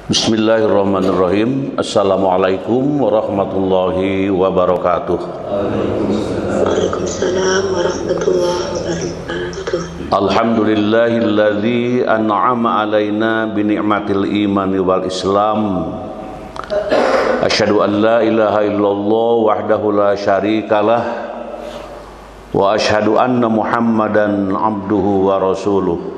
Bismillahirrahmanirrahim. Assalamualaikum warahmatullahi wabarakatuh. Waalaikumsalam warahmatullahi wabarakatuh. Alhamdulillahilladzi an'ama alaina bi ni'matil imani wal islam. Asyhadu an la ilaha illallah wahdahu la syarikalah wa asyhadu anna Muhammadan abduhu wa rasuluh.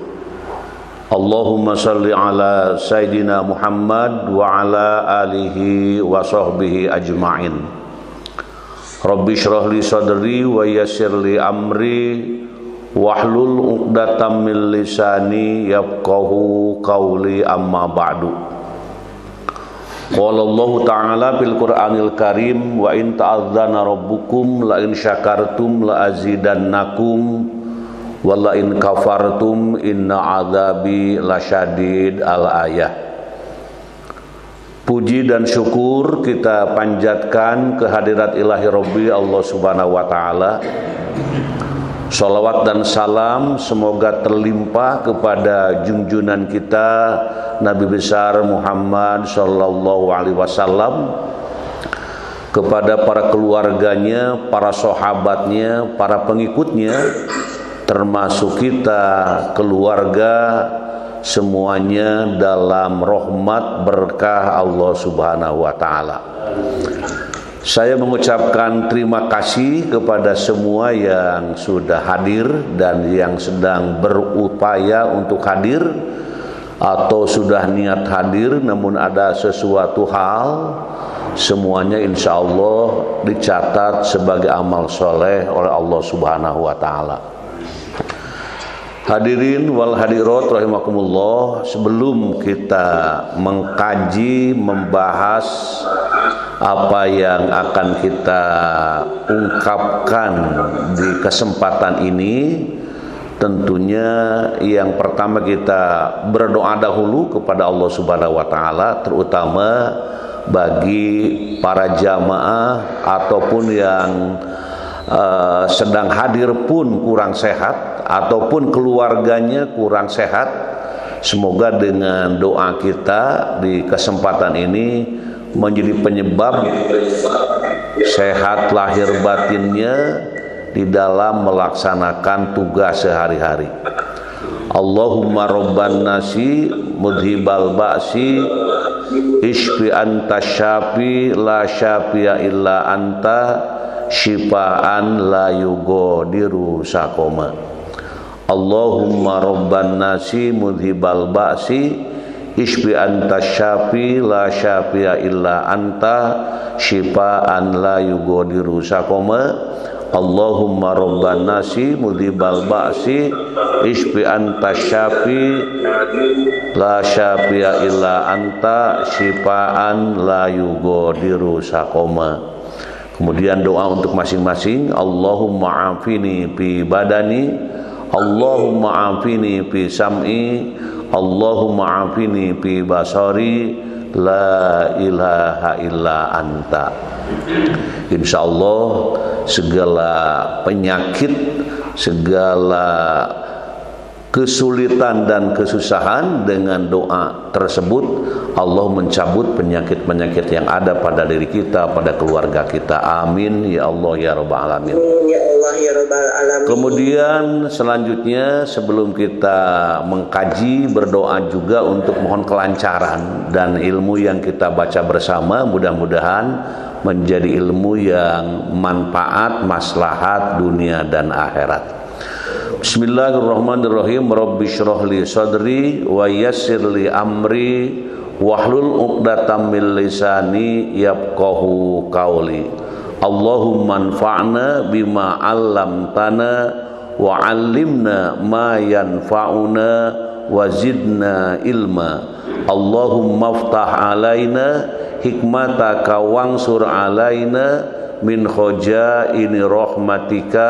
Allahumma salli ala Sayyidina Muhammad wa ala alihi wa sahbihi ajma'in. Rabbi syrah li sadri wa yassir li amri wahlul uqdatam min lisani yafqahu qawli amma ba'du. Qala Allah Ta'ala fil Qur'anil Karim wa in ta'adzana rabbukum la in syakartum la azidannakum wala in kafartum inna adzabi lasyadid al-ayah. Puji dan syukur kita panjatkan kehadirat ilahi Rabbi Allah Subhanahu wa taala. Salawat dan salam semoga terlimpah kepada junjungan kita Nabi besar Muhammad sallallahu alaihi wasallam, kepada para keluarganya, para sahabatnya, para pengikutnya, termasuk kita keluarga, semuanya dalam rahmat berkah Allah Subhanahu wa taala. Saya mengucapkan terima kasih kepada semua yang sudah hadir dan yang sedang berupaya untuk hadir atau sudah niat hadir namun ada sesuatu hal. Semuanya insya Allah dicatat sebagai amal soleh oleh Allah Subhanahu wa taala. Hadirin wal hadirat rahimakumullah, sebelum kita mengkaji, membahas apa yang akan kita ungkapkan di kesempatan ini, tentunya yang pertama kita berdoa dahulu kepada Allah Subhanahu wa taala, terutama bagi para jamaah ataupun yang sedang hadir pun kurang sehat ataupun keluarganya kurang sehat. Semoga dengan doa kita di kesempatan ini menjadi penyebab sehat lahir batinnya di dalam melaksanakan tugas sehari-hari. Allahumma rabban nasi mudhibal ba'si ishfi anta syafi la syafi'a illa anta syifaan la yughadiru saqama. Allahumma rabban nasi mudhibal ba'si ishfi anta syafi la syafi'a illa anta syifaan la yughadiru saqama. Allahumma rabban nasi mudhibal ba'si ishfi anta syafi la syafi'a illa anta syifaan la yughadiru saqama. Kemudian doa untuk masing-masing. Allahumma afini fi badani, Allahumma afini fi sam'i, Allahumma afini fi basari, la ilaha illa anta. Insyaallah segala penyakit, segala kesulitan dan kesusahan, dengan doa tersebut Allah mencabut penyakit-penyakit yang ada pada diri kita, pada keluarga kita. Amin ya Allah ya rabbal alamin. Ya Allah ya rabbal alamin. Kemudian selanjutnya sebelum kita mengkaji, berdoa juga untuk mohon kelancaran dan ilmu yang kita baca bersama mudah-mudahan menjadi ilmu yang manfaat, maslahat dunia dan akhirat. Bismillahirrahmanirrahim. Rabbi syrah li sadri wa yassir li amri wahlul uqdatam min lisani yafqahu qawli. Allahumma anfa'na bima 'allamtana wa 'allimna ma yanfa'una wa zidna ilma. Allahumma aftah alaina hikmataka wansur alaina min khajaini rahmatika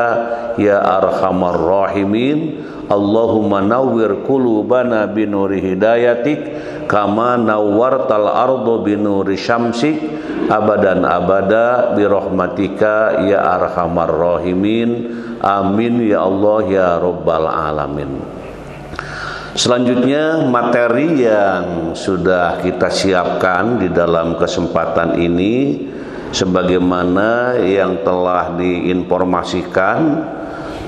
ya arhamar rahimin. Allahumma nawwir qulubana binuri hidayatik kama nawwartal ardu binuri syamsik abadan abada bi rahmatika ya arhamar rahimin. Amin ya Allah ya rabbal alamin. Selanjutnya materi yang sudah kita siapkan di dalam kesempatan ini sebagaimana yang telah diinformasikan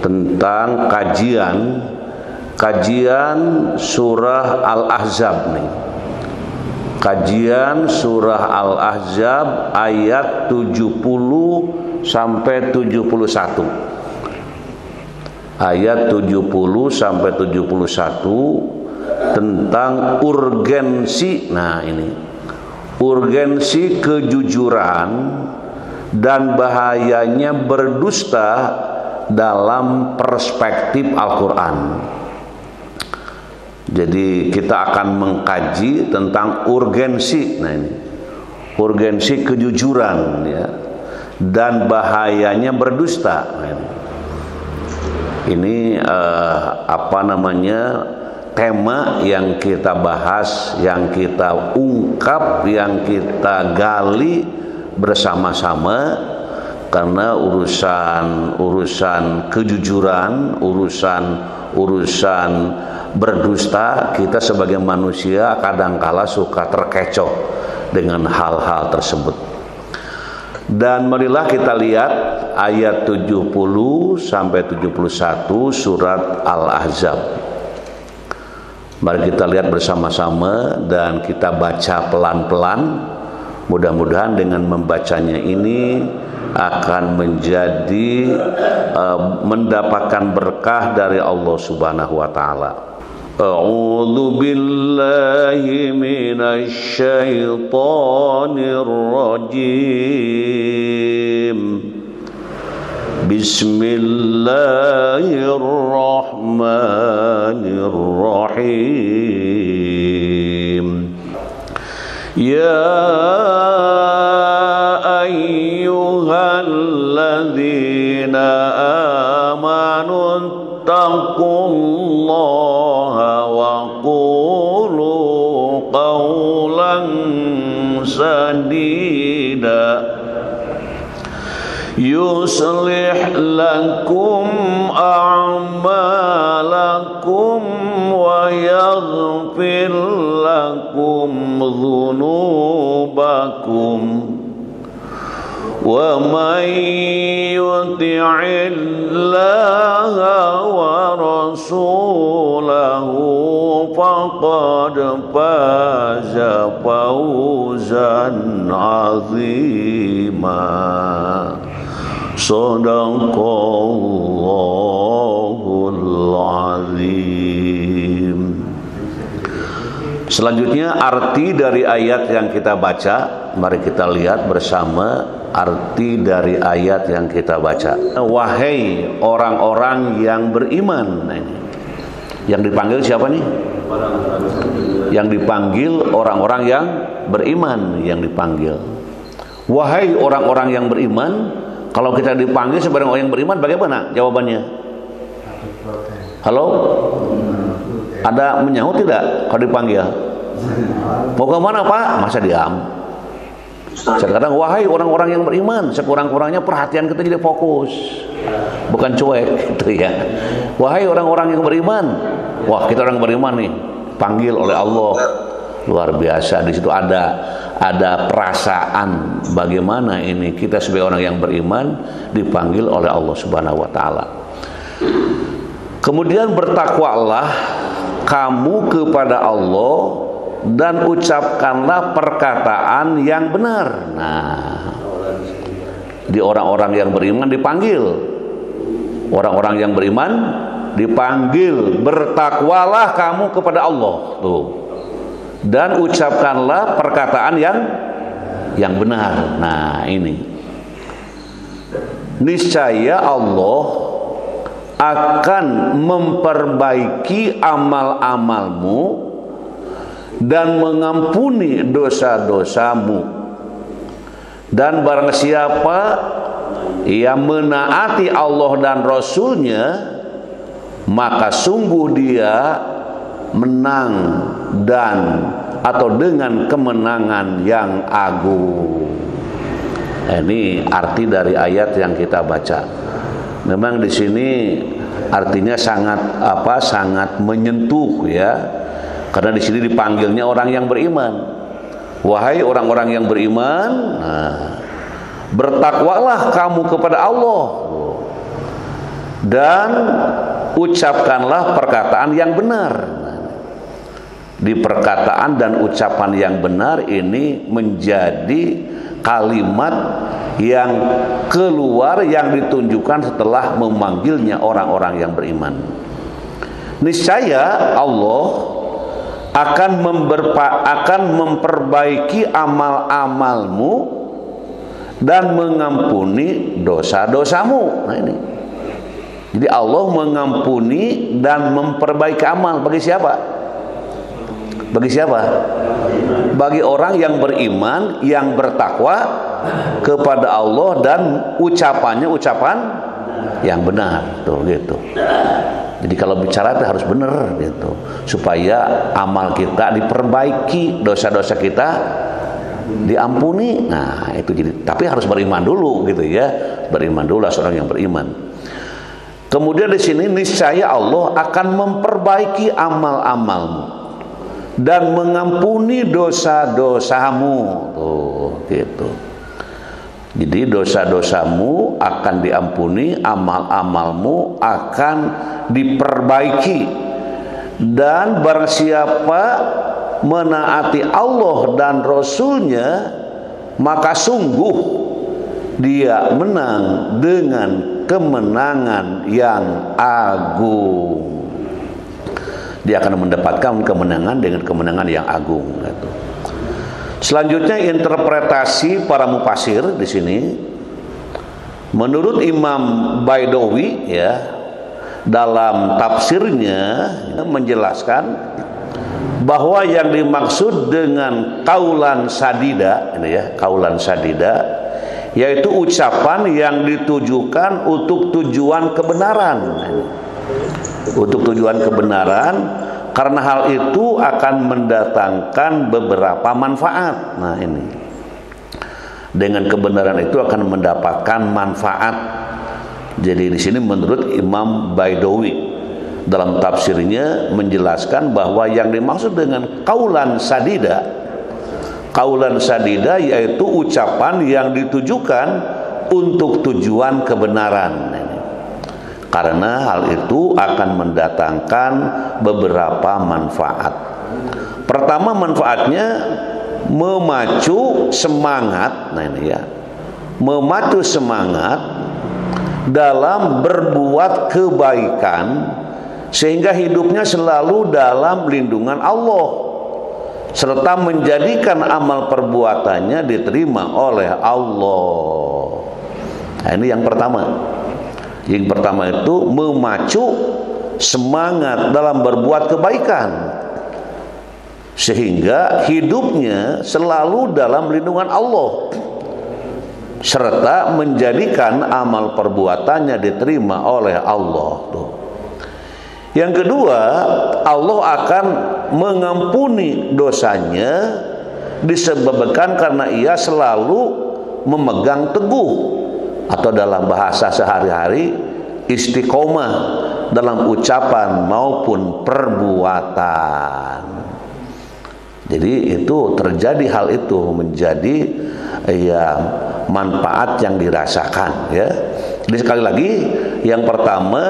tentang kajian surah Al-Ahzab nih. Kajian surah Al-Ahzab ayat 70 sampai 71. Ayat 70 sampai 71 tentang urgensi. Nah, ini urgensi kejujuran dan bahayanya berdusta dalam perspektif Al-Quran. Jadi kita akan mengkaji tentang urgensi. Nah, ini urgensi kejujuran ya, dan bahayanya berdusta. Nah, ini tema yang kita bahas, yang kita ungkap, yang kita gali bersama-sama, karena urusan kejujuran, urusan berdusta, kita sebagai manusia kadangkala suka terkecoh dengan hal-hal tersebut. Dan marilah kita lihat ayat 70 sampai 71 surat Al-Ahzab. Mari kita lihat bersama-sama dan kita baca pelan-pelan. Mudah-mudahan dengan membacanya ini akan menjadi mendapatkan berkah dari Allah Subhanahu wa taala. A'udzu billahi minasy syaithanir rajim. Bismillahirrahmanirrahim. Ya ayyuhalladzina amanu taqullaha wa qulu qawlan sadida yuslih lakum a'malakum wa yaghfir lakum dhunubakum wa man yuti'illaha wa rasulahu faqad faza fawzan 'azima. Shadaqallahul azim. Selanjutnya arti dari ayat yang kita baca. Mari kita lihat bersama arti dari ayat yang kita baca. Wahai orang-orang yang beriman. Nah, ini yang dipanggil siapa nih? Yang dipanggil orang-orang yang beriman, yang dipanggil. Wahai orang-orang yang beriman. Kalau kita dipanggil sebagai orang yang beriman, bagaimana jawabannya? Halo? Ada menyahut tidak kalau dipanggil? Mau ke mana Pak? Masa diam? Sekarang wahai orang-orang yang beriman, sekurang-kurangnya perhatian kita jadi fokus, bukan cuek gitu ya. Wahai orang-orang yang beriman. Wah, kita orang beriman nih, panggil oleh Allah. Luar biasa. Di situ ada perasaan bagaimana ini kita sebagai orang yang beriman dipanggil oleh Allah Subhanahu wa taala. Kemudian bertakwalah kamu kepada Allah dan ucapkanlah perkataan yang benar. Nah, di orang-orang yang beriman dipanggil. Orang-orang yang beriman dipanggil, bertakwalah kamu kepada Allah. Tuh. Dan ucapkanlah perkataan yang benar. Nah, ini niscaya Allah akan memperbaiki amal-amalmu dan mengampuni dosa-dosamu. Dan barang siapa yang menaati Allah dan Rasul-Nya, maka sungguh dia menang atau dengan kemenangan yang agung. Ini arti dari ayat yang kita baca. Memang di sini artinya sangat menyentuh ya. Karena di sini dipanggilnya orang yang beriman. Wahai orang-orang yang beriman, bertakwalah kamu kepada Allah dan ucapkanlah perkataan yang benar. Di perkataan dan ucapan yang benar ini menjadi kalimat yang keluar, yang ditunjukkan setelah memanggilnya orang-orang yang beriman. Niscaya Allah akan memperbaiki amal-amalmu dan mengampuni dosa-dosamu. Nah ini. Jadi Allah mengampuni dan memperbaiki amal bagi siapa? Bagi siapa? Bagi orang yang beriman, yang bertakwa kepada Allah dan ucapannya ucapan yang benar, tuh gitu. Jadi kalau bicara itu harus benar gitu, supaya amal kita diperbaiki, dosa-dosa kita diampuni. Nah, itu jadi, tapi harus beriman dulu gitu ya. Beriman dulu lah seorang yang beriman. Kemudian di sini niscaya Allah akan memperbaiki amal-amalmu dan mengampuni dosa-dosamu. Tuh, gitu. Jadi dosa-dosamu akan diampuni, amal-amalmu akan diperbaiki. Dan barang siapa menaati Allah dan Rasul-Nya, maka sungguh dia menang dengan kemenangan yang agung. Dia akan mendapatkan kemenangan dengan kemenangan yang agung. Gitu. Selanjutnya interpretasi para mufasir di sini. Menurut Imam Baidawi ya, dalam tafsirnya menjelaskan bahwa yang dimaksud dengan kaulan sadida ini ya, kaulan sadida yaitu ucapan yang ditujukan untuk tujuan kebenaran. Untuk tujuan kebenaran, karena hal itu akan mendatangkan beberapa manfaat. Nah ini, dengan kebenaran itu akan mendapatkan manfaat. Jadi di sini menurut Imam Baidawi dalam tafsirnya menjelaskan bahwa yang dimaksud dengan kaulan sadida yaitu ucapan yang ditujukan untuk tujuan kebenaran. Karena hal itu akan mendatangkan beberapa manfaat. Pertama, manfaatnya memacu semangat. Nah ini ya, memacu semangat dalam berbuat kebaikan sehingga hidupnya selalu dalam lindungan Allah, serta menjadikan amal perbuatannya diterima oleh Allah. Nah ini yang pertama. Yang pertama itu memacu semangat dalam berbuat kebaikan sehingga hidupnya selalu dalam lindungan Allah, serta menjadikan amal perbuatannya diterima oleh Allah. Tuh. Yang kedua, Allah akan mengampuni dosanya disebabkan karena ia selalu memegang teguh, atau dalam bahasa sehari-hari istiqomah dalam ucapan maupun perbuatan. Jadi itu terjadi, hal itu menjadi ya manfaat yang dirasakan ya. Jadi sekali lagi, yang pertama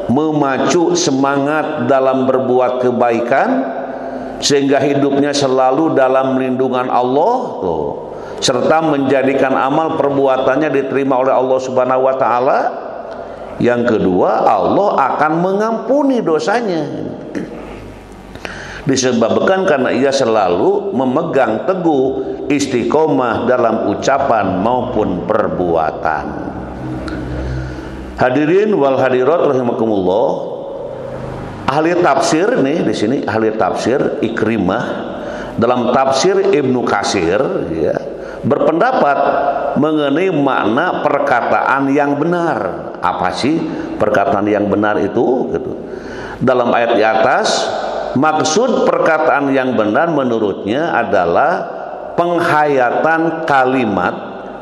memacu semangat dalam berbuat kebaikan sehingga hidupnya selalu dalam lindungan Allah, tuh, serta menjadikan amal perbuatannya diterima oleh Allah Subhanahu wa taala. Yang kedua, Allah akan mengampuni dosanya disebabkan karena ia selalu memegang teguh istiqomah dalam ucapan maupun perbuatan. Hadirin wal hadirat rahimakumullah, ahli tafsir nih di sini, ahli tafsir Ikrimah dalam tafsir Ibnu Katsir ya, berpendapat mengenai makna perkataan yang benar. Apa sih perkataan yang benar itu? Gitu. Dalam ayat di atas, maksud perkataan yang benar menurutnya adalah penghayatan kalimat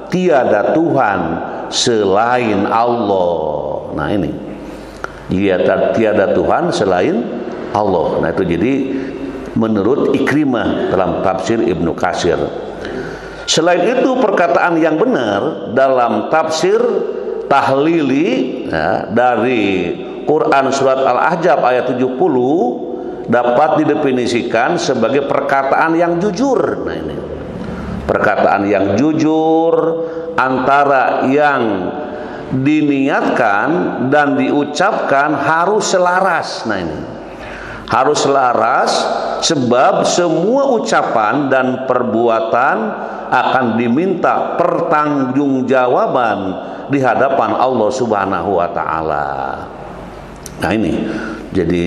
tiada Tuhan selain Allah. Nah ini, tiada Tuhan selain Allah. Nah itu jadi menurut Ikrimah dalam tafsir Ibnu Katsir. Selain itu perkataan yang benar dalam tafsir tahlili dari Quran surat Al-Ahzab ayat 70 dapat didefinisikan sebagai perkataan yang jujur. Nah ini perkataan yang jujur antara yang diniatkan dan diucapkan harus selaras. Nah ini harus selaras, sebab semua ucapan dan perbuatan akan diminta pertanggungjawaban di hadapan Allah Subhanahu wa taala. Nah ini jadi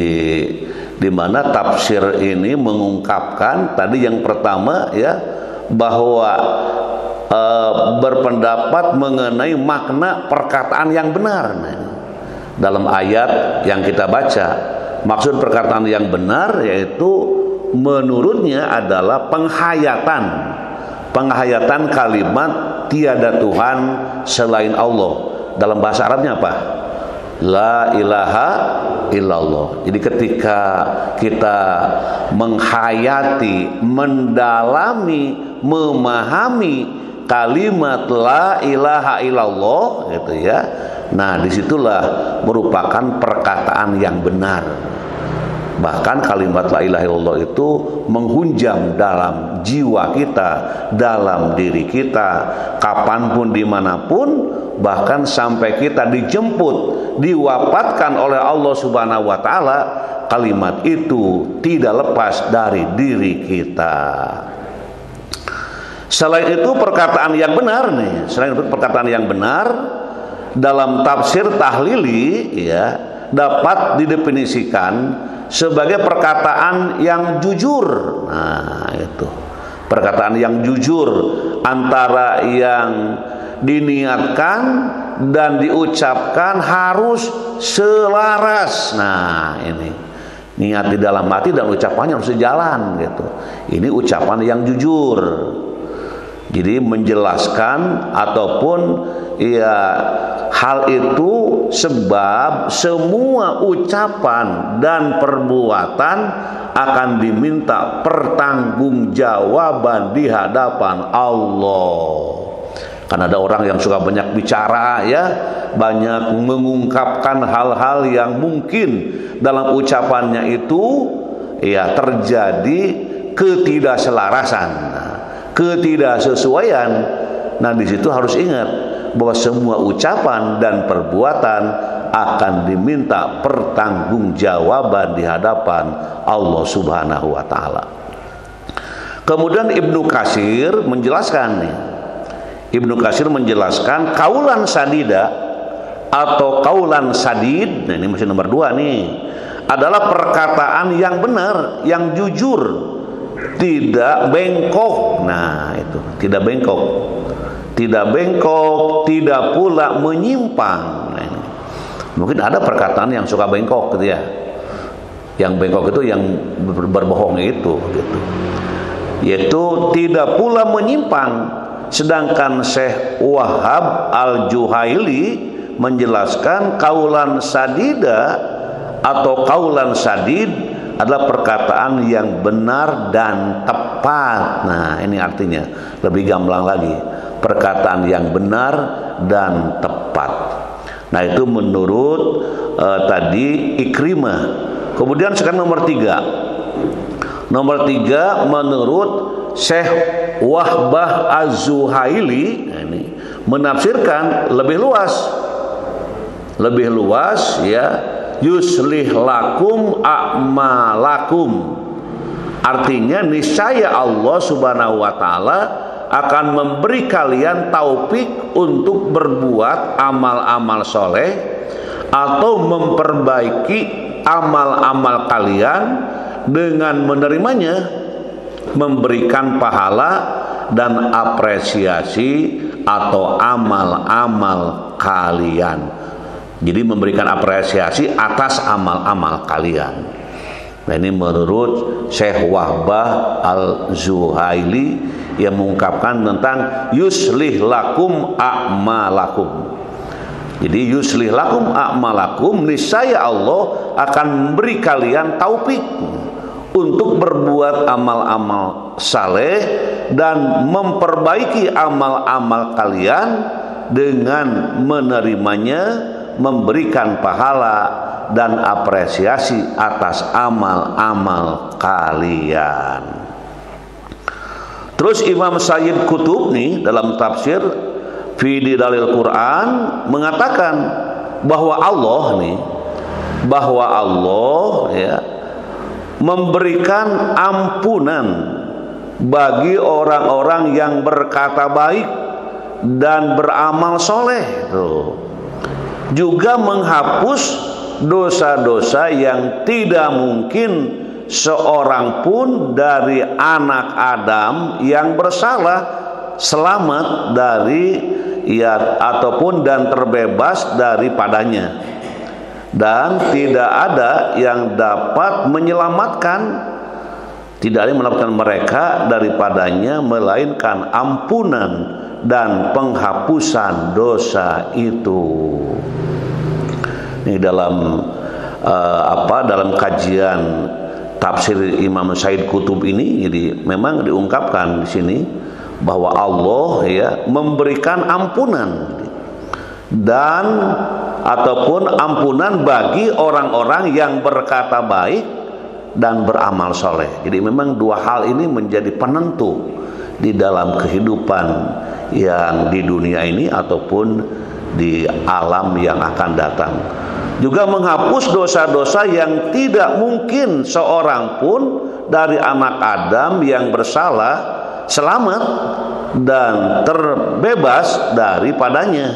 di mana tafsir ini mengungkapkan tadi yang pertama ya, bahwa berpendapat mengenai makna perkataan yang benar. Nah, dalam ayat yang kita baca, maksud perkataan yang benar yaitu menurutnya adalah penghayatan kalimat tiada Tuhan selain Allah. Dalam bahasa Arabnya apa? La ilaha illallah. Jadi ketika kita menghayati, mendalami, memahami kalimat la ilaha illallah gitu ya. Nah, disitulah merupakan perkataan yang benar. Bahkan kalimat la ilaha illallah itu menghunjam dalam jiwa kita, dalam diri kita, kapanpun, dimanapun, bahkan sampai kita dijemput, diwafatkan oleh Allah Subhanahu wa taala, kalimat itu tidak lepas dari diri kita. Selain itu perkataan yang benar nih, selain itu perkataan yang benar dalam tafsir tahlili ya dapat didefinisikan sebagai perkataan yang jujur. Nah, itu perkataan yang jujur antara yang diniatkan dan diucapkan harus selaras. Nah, ini niat di dalam hati dan ucapannya harus sejalan gitu. Ini ucapan yang jujur. Jadi menjelaskan ataupun ya hal itu sebab semua ucapan dan perbuatan akan diminta pertanggungjawaban di hadapan Allah. Karena ada orang yang suka banyak bicara ya, banyak mengungkapkan hal-hal yang mungkin dalam ucapannya itu ya terjadi ketidakselarasan, ketidaksesuaian. Nah, di situ harus ingat bahwa semua ucapan dan perbuatan akan diminta pertanggungjawaban di hadapan Allah Subhanahu wa taala. Kemudian Ibnu Katsir menjelaskan nih. Ibnu Katsir menjelaskan kaulan sadida atau kaulan sadid. Nah, ini masih nomor 2 nih. Adalah perkataan yang benar, yang jujur, tidak bengkok. Nah, itu tidak bengkok. Tidak bengkok, tidak pula menyimpang. Nah, mungkin ada perkataan yang suka bengkok gitu ya. Yang bengkok itu yang berbohong itu gitu. Yaitu tidak pula menyimpang. Sedangkan Syekh Wahab Al-Juhaili menjelaskan kaulan sadida atau kaulan sadid adalah perkataan yang benar dan tepat. Nah, ini artinya lebih gamblang lagi, perkataan yang benar dan tepat. Nah, itu menurut tadi Ikrimah. Kemudian sekarang nomor 3. Nomor 3 menurut Syekh Wahbah Az-Zuhaili. Nah, ini menafsirkan lebih luas ya, yuslih lakum a'malakum. Artinya niscaya Allah Subhanahu wa taala akan memberi kalian taufik untuk berbuat amal-amal soleh atau memperbaiki amal-amal kalian dengan menerimanya, memberikan pahala dan apresiasi atau amal-amal kalian. Jadi memberikan apresiasi atas amal-amal kalian. Nah, ini menurut Syekh Wahbah Al-Zuhaili yang mengungkapkan tentang yuslih lakum a'malakum. Jadi yuslih lakum a'malakum, niscaya Allah akan memberi kalian taufik untuk berbuat amal-amal saleh dan memperbaiki amal-amal kalian dengan menerimanya, memberikan pahala dan apresiasi atas amal-amal kalian. Terus Imam Sayyid Qutb nih dalam tafsir fi Dalil Quran mengatakan bahwa Allah ya memberikan ampunan bagi orang-orang yang berkata baik dan beramal soleh. Juga menghapus dosa-dosa yang tidak mungkin seorang pun dari anak Adam yang bersalah selamat dari ataupun dan terbebas daripadanya, dan tidak ada yang dapat menyelamatkan mereka daripadanya melainkan ampunan dan penghapusan dosa itu. Ini dalam dalam kajian tafsir Imam Sayyid Qutb ini, jadi memang diungkapkan di sini bahwa Allah ya memberikan ampunan dan ataupun ampunan bagi orang-orang yang berkata baik dan beramal soleh. Jadi memang dua hal ini menjadi penentu di dalam kehidupan yang di dunia ini ataupun di alam yang akan datang. Juga menghapus dosa-dosa yang tidak mungkin seorang pun dari anak Adam yang bersalah selamat dan terbebas daripadanya.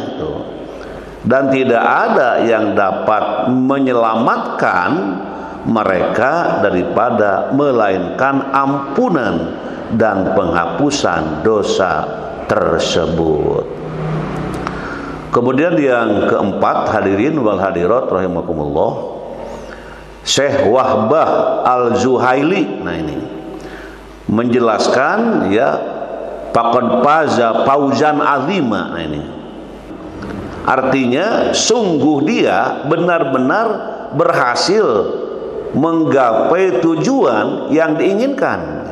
Dan tidak ada yang dapat menyelamatkan mereka daripada melainkan ampunan dan penghapusan dosa tersebut. Kemudian yang keempat, hadirin wal hadirat rahimakumullah, Syekh Wahbah Al-Zuhaili ini menjelaskan ya faqad faza fauzan azima. Ini artinya sungguh dia benar-benar berhasil menggapai tujuan yang diinginkan,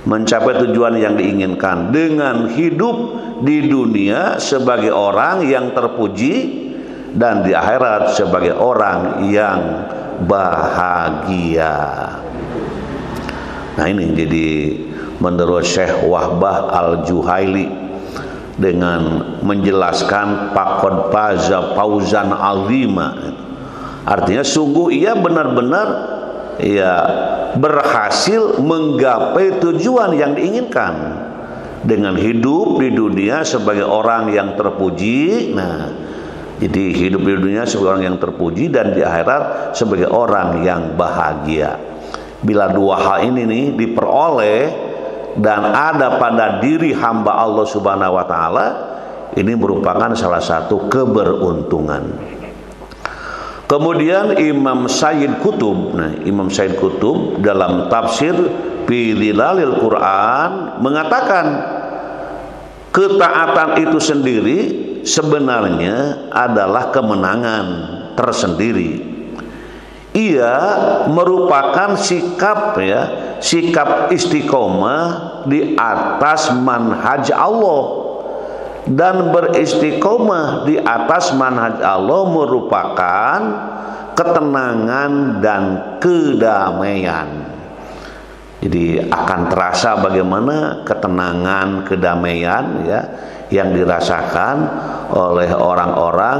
mencapai tujuan yang diinginkan dengan hidup di dunia sebagai orang yang terpuji dan di akhirat sebagai orang yang bahagia. Nah ini jadi menurut Syekh Wahbah Al-Zuhaili dengan menjelaskan faqad faza fauzan azima, artinya sungguh ia benar-benar ya berhasil menggapai tujuan yang diinginkan dengan hidup di dunia sebagai orang yang terpuji. Nah, jadi hidup di dunia sebagai orang yang terpuji dan di akhirat sebagai orang yang bahagia. Bila dua hal ini nih diperoleh dan ada pada diri hamba Allah Subhanahu wa taala, ini merupakan salah satu keberuntungan. Kemudian Imam Sayyid Qutb, Imam Sayyid Qutb dalam tafsir fi Dalil Quran mengatakan ketaatan itu sendiri sebenarnya adalah kemenangan tersendiri. Ia merupakan sikap istiqomah di atas manhaj Allah, dan beristiqomah di atas manhaj Allah merupakan ketenangan dan kedamaian. Jadi akan terasa bagaimana ketenangan, kedamaian ya yang dirasakan oleh orang-orang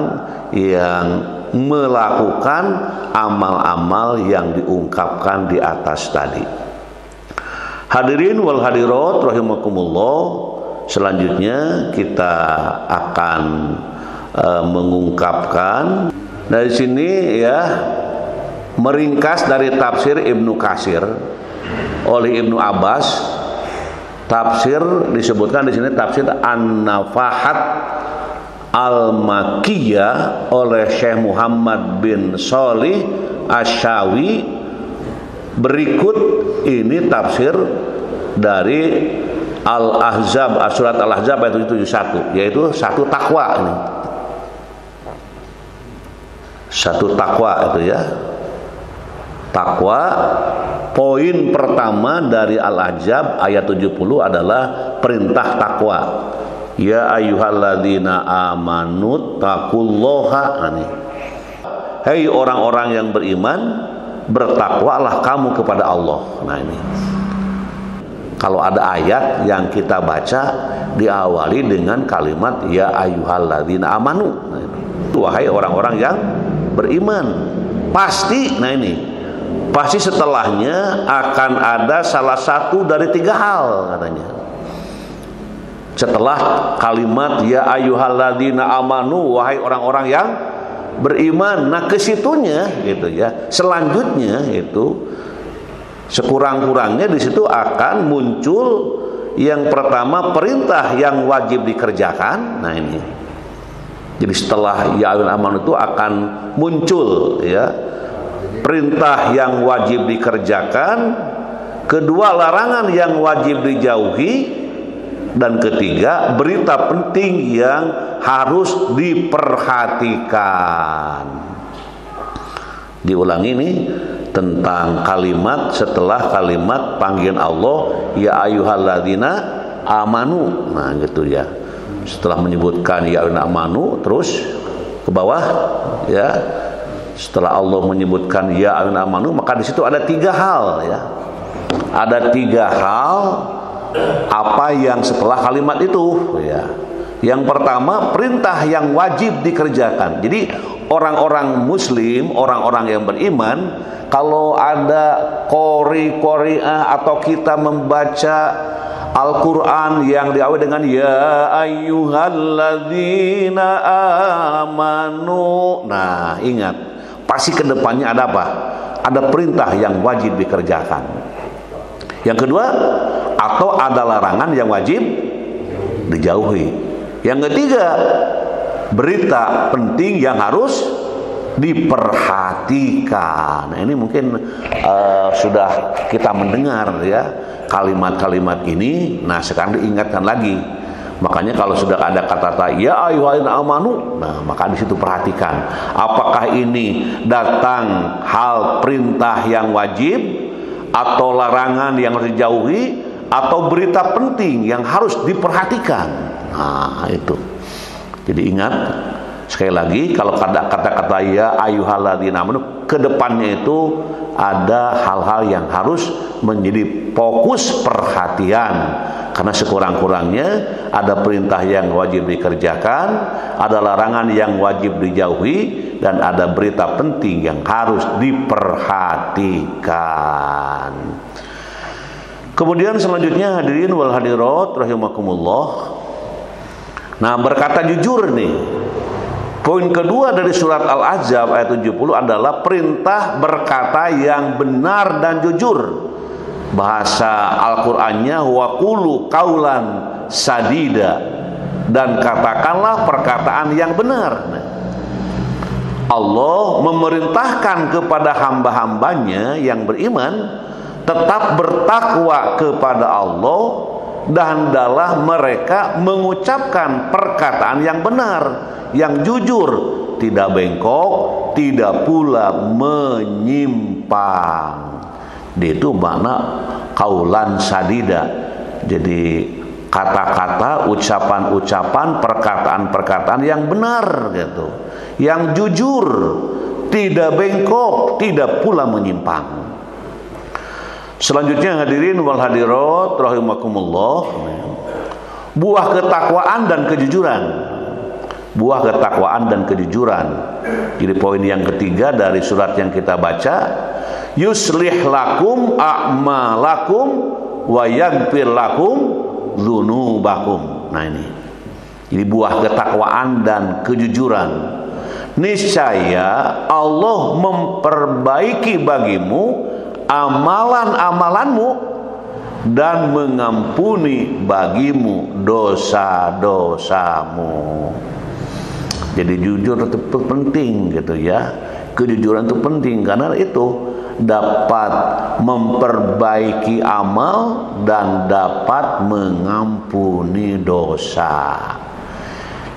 yang melakukan amal-amal yang diungkapkan di atas tadi. Hadirin wal hadirat rahimakumullah, selanjutnya kita akan mengungkapkan dari sini ya, meringkas dari tafsir Ibnu Katsir oleh Ibnu Abbas. Tafsir disebutkan di sini tafsir An-Nafahat Al-Makkiyah oleh Syekh Muhammad bin Shalih Asy-Syawi. Berikut ini tafsir dari Al-Ahzab, surat Al-Ahzab ayat 71, yaitu satu takwa ini. Satu takwa itu ya. Takwa poin pertama dari Al-Ahzab ayat 70 adalah perintah takwa. Ya ayyuhalladzina amanu taqullaha. Hei orang-orang yang beriman, bertakwalah kamu kepada Allah. Nah ini. Kalau ada ayat yang kita baca diawali dengan kalimat ya ayyuhalladzina amanu. Nah, wahai orang-orang yang beriman. Pasti, nah ini, pasti setelahnya akan ada salah satu dari 3 hal katanya. Setelah kalimat ya ayyuhalladzina amanu, wahai orang-orang yang beriman. Nah, kesitunya gitu ya. Selanjutnya itu sekurang-kurangnya di situ akan muncul yang pertama perintah yang wajib dikerjakan. Nah ini. Jadi setelah ya ayyuhalladzina amanu itu akan muncul ya perintah yang wajib dikerjakan, kedua larangan yang wajib dijauhi, dan ketiga berita penting yang harus diperhatikan. Diulang ini tentang kalimat setelah kalimat panggilan Allah ya ayyuhalladzina amanu. Nah gitu ya. Setelah menyebutkan ya ayyuhalladzina amanu terus ke bawah ya. Setelah Allah menyebutkan ya ayyuhalladzina amanu, maka di situ ada 3 hal ya. Ada 3 hal apa yang setelah kalimat itu ya. Yang pertama perintah yang wajib dikerjakan. Jadi orang-orang muslim, orang-orang yang beriman, kalau ada qori-qori'ah atau kita membaca Al-Quran yang diawali dengan ya ayyuhalladzina amanu. Nah ingat, pasti kedepannya ada apa? Ada perintah yang wajib dikerjakan. Yang kedua, atau ada larangan yang wajib dijauhi. Yang ketiga, berita penting yang harus diperhatikan. Nah ini mungkin sudah kita mendengar ya kalimat-kalimat ini. Nah sekarang diingatkan lagi. Makanya kalau sudah ada kata-kata ya ayyuhalladzina amanu, nah maka di situ perhatikan apakah ini datang hal perintah yang wajib atau larangan yang harus dijauhi atau berita penting yang harus diperhatikan. Nah itu. Jadi ingat sekali lagi, kalau kata-kata ya ayyuhalladzina amanu, kedepannya itu ada hal-hal yang harus menjadi fokus perhatian. Karena sekurang-kurangnya ada perintah yang wajib dikerjakan, ada larangan yang wajib dijauhi, dan ada berita penting yang harus diperhatikan. Kemudian selanjutnya hadirin wal hadirat rahimakumullah. Nah, berkata jujur nih. Poin kedua dari surat Al-Ahzab ayat 70 adalah perintah berkata yang benar dan jujur. Bahasa Al-Qur'annya wa qulu qaulan sadida, dan katakanlah perkataan yang benar. Allah memerintahkan kepada hamba-hambanya yang beriman tetap bertakwa kepada Allah, dan hendaklah mereka mengucapkan perkataan yang benar, yang jujur, tidak bengkok, tidak pula menyimpang. Itu makna kaulan sadida. Jadi kata-kata, ucapan-ucapan, perkataan-perkataan yang benar gitu, yang jujur, tidak bengkok, tidak pula menyimpang. Selanjutnya hadirin wal hadirat rahimakumullah, buah ketakwaan dan kejujuran. Buah ketakwaan dan kejujuran. Jadi poin yang ketiga dari surat yang kita baca, yuslih lakum a'malakum wa yaghfir lakum dzunubakum. Nah ini. Jadi buah ketakwaan dan kejujuran. Niscaya Allah memperbaiki bagimu amalan-amalanmu dan mengampuni bagimu dosa-dosamu. Jadi jujur itu penting gitu ya. Kejujuran itu penting karena itu dapat memperbaiki amal dan dapat mengampuni dosa.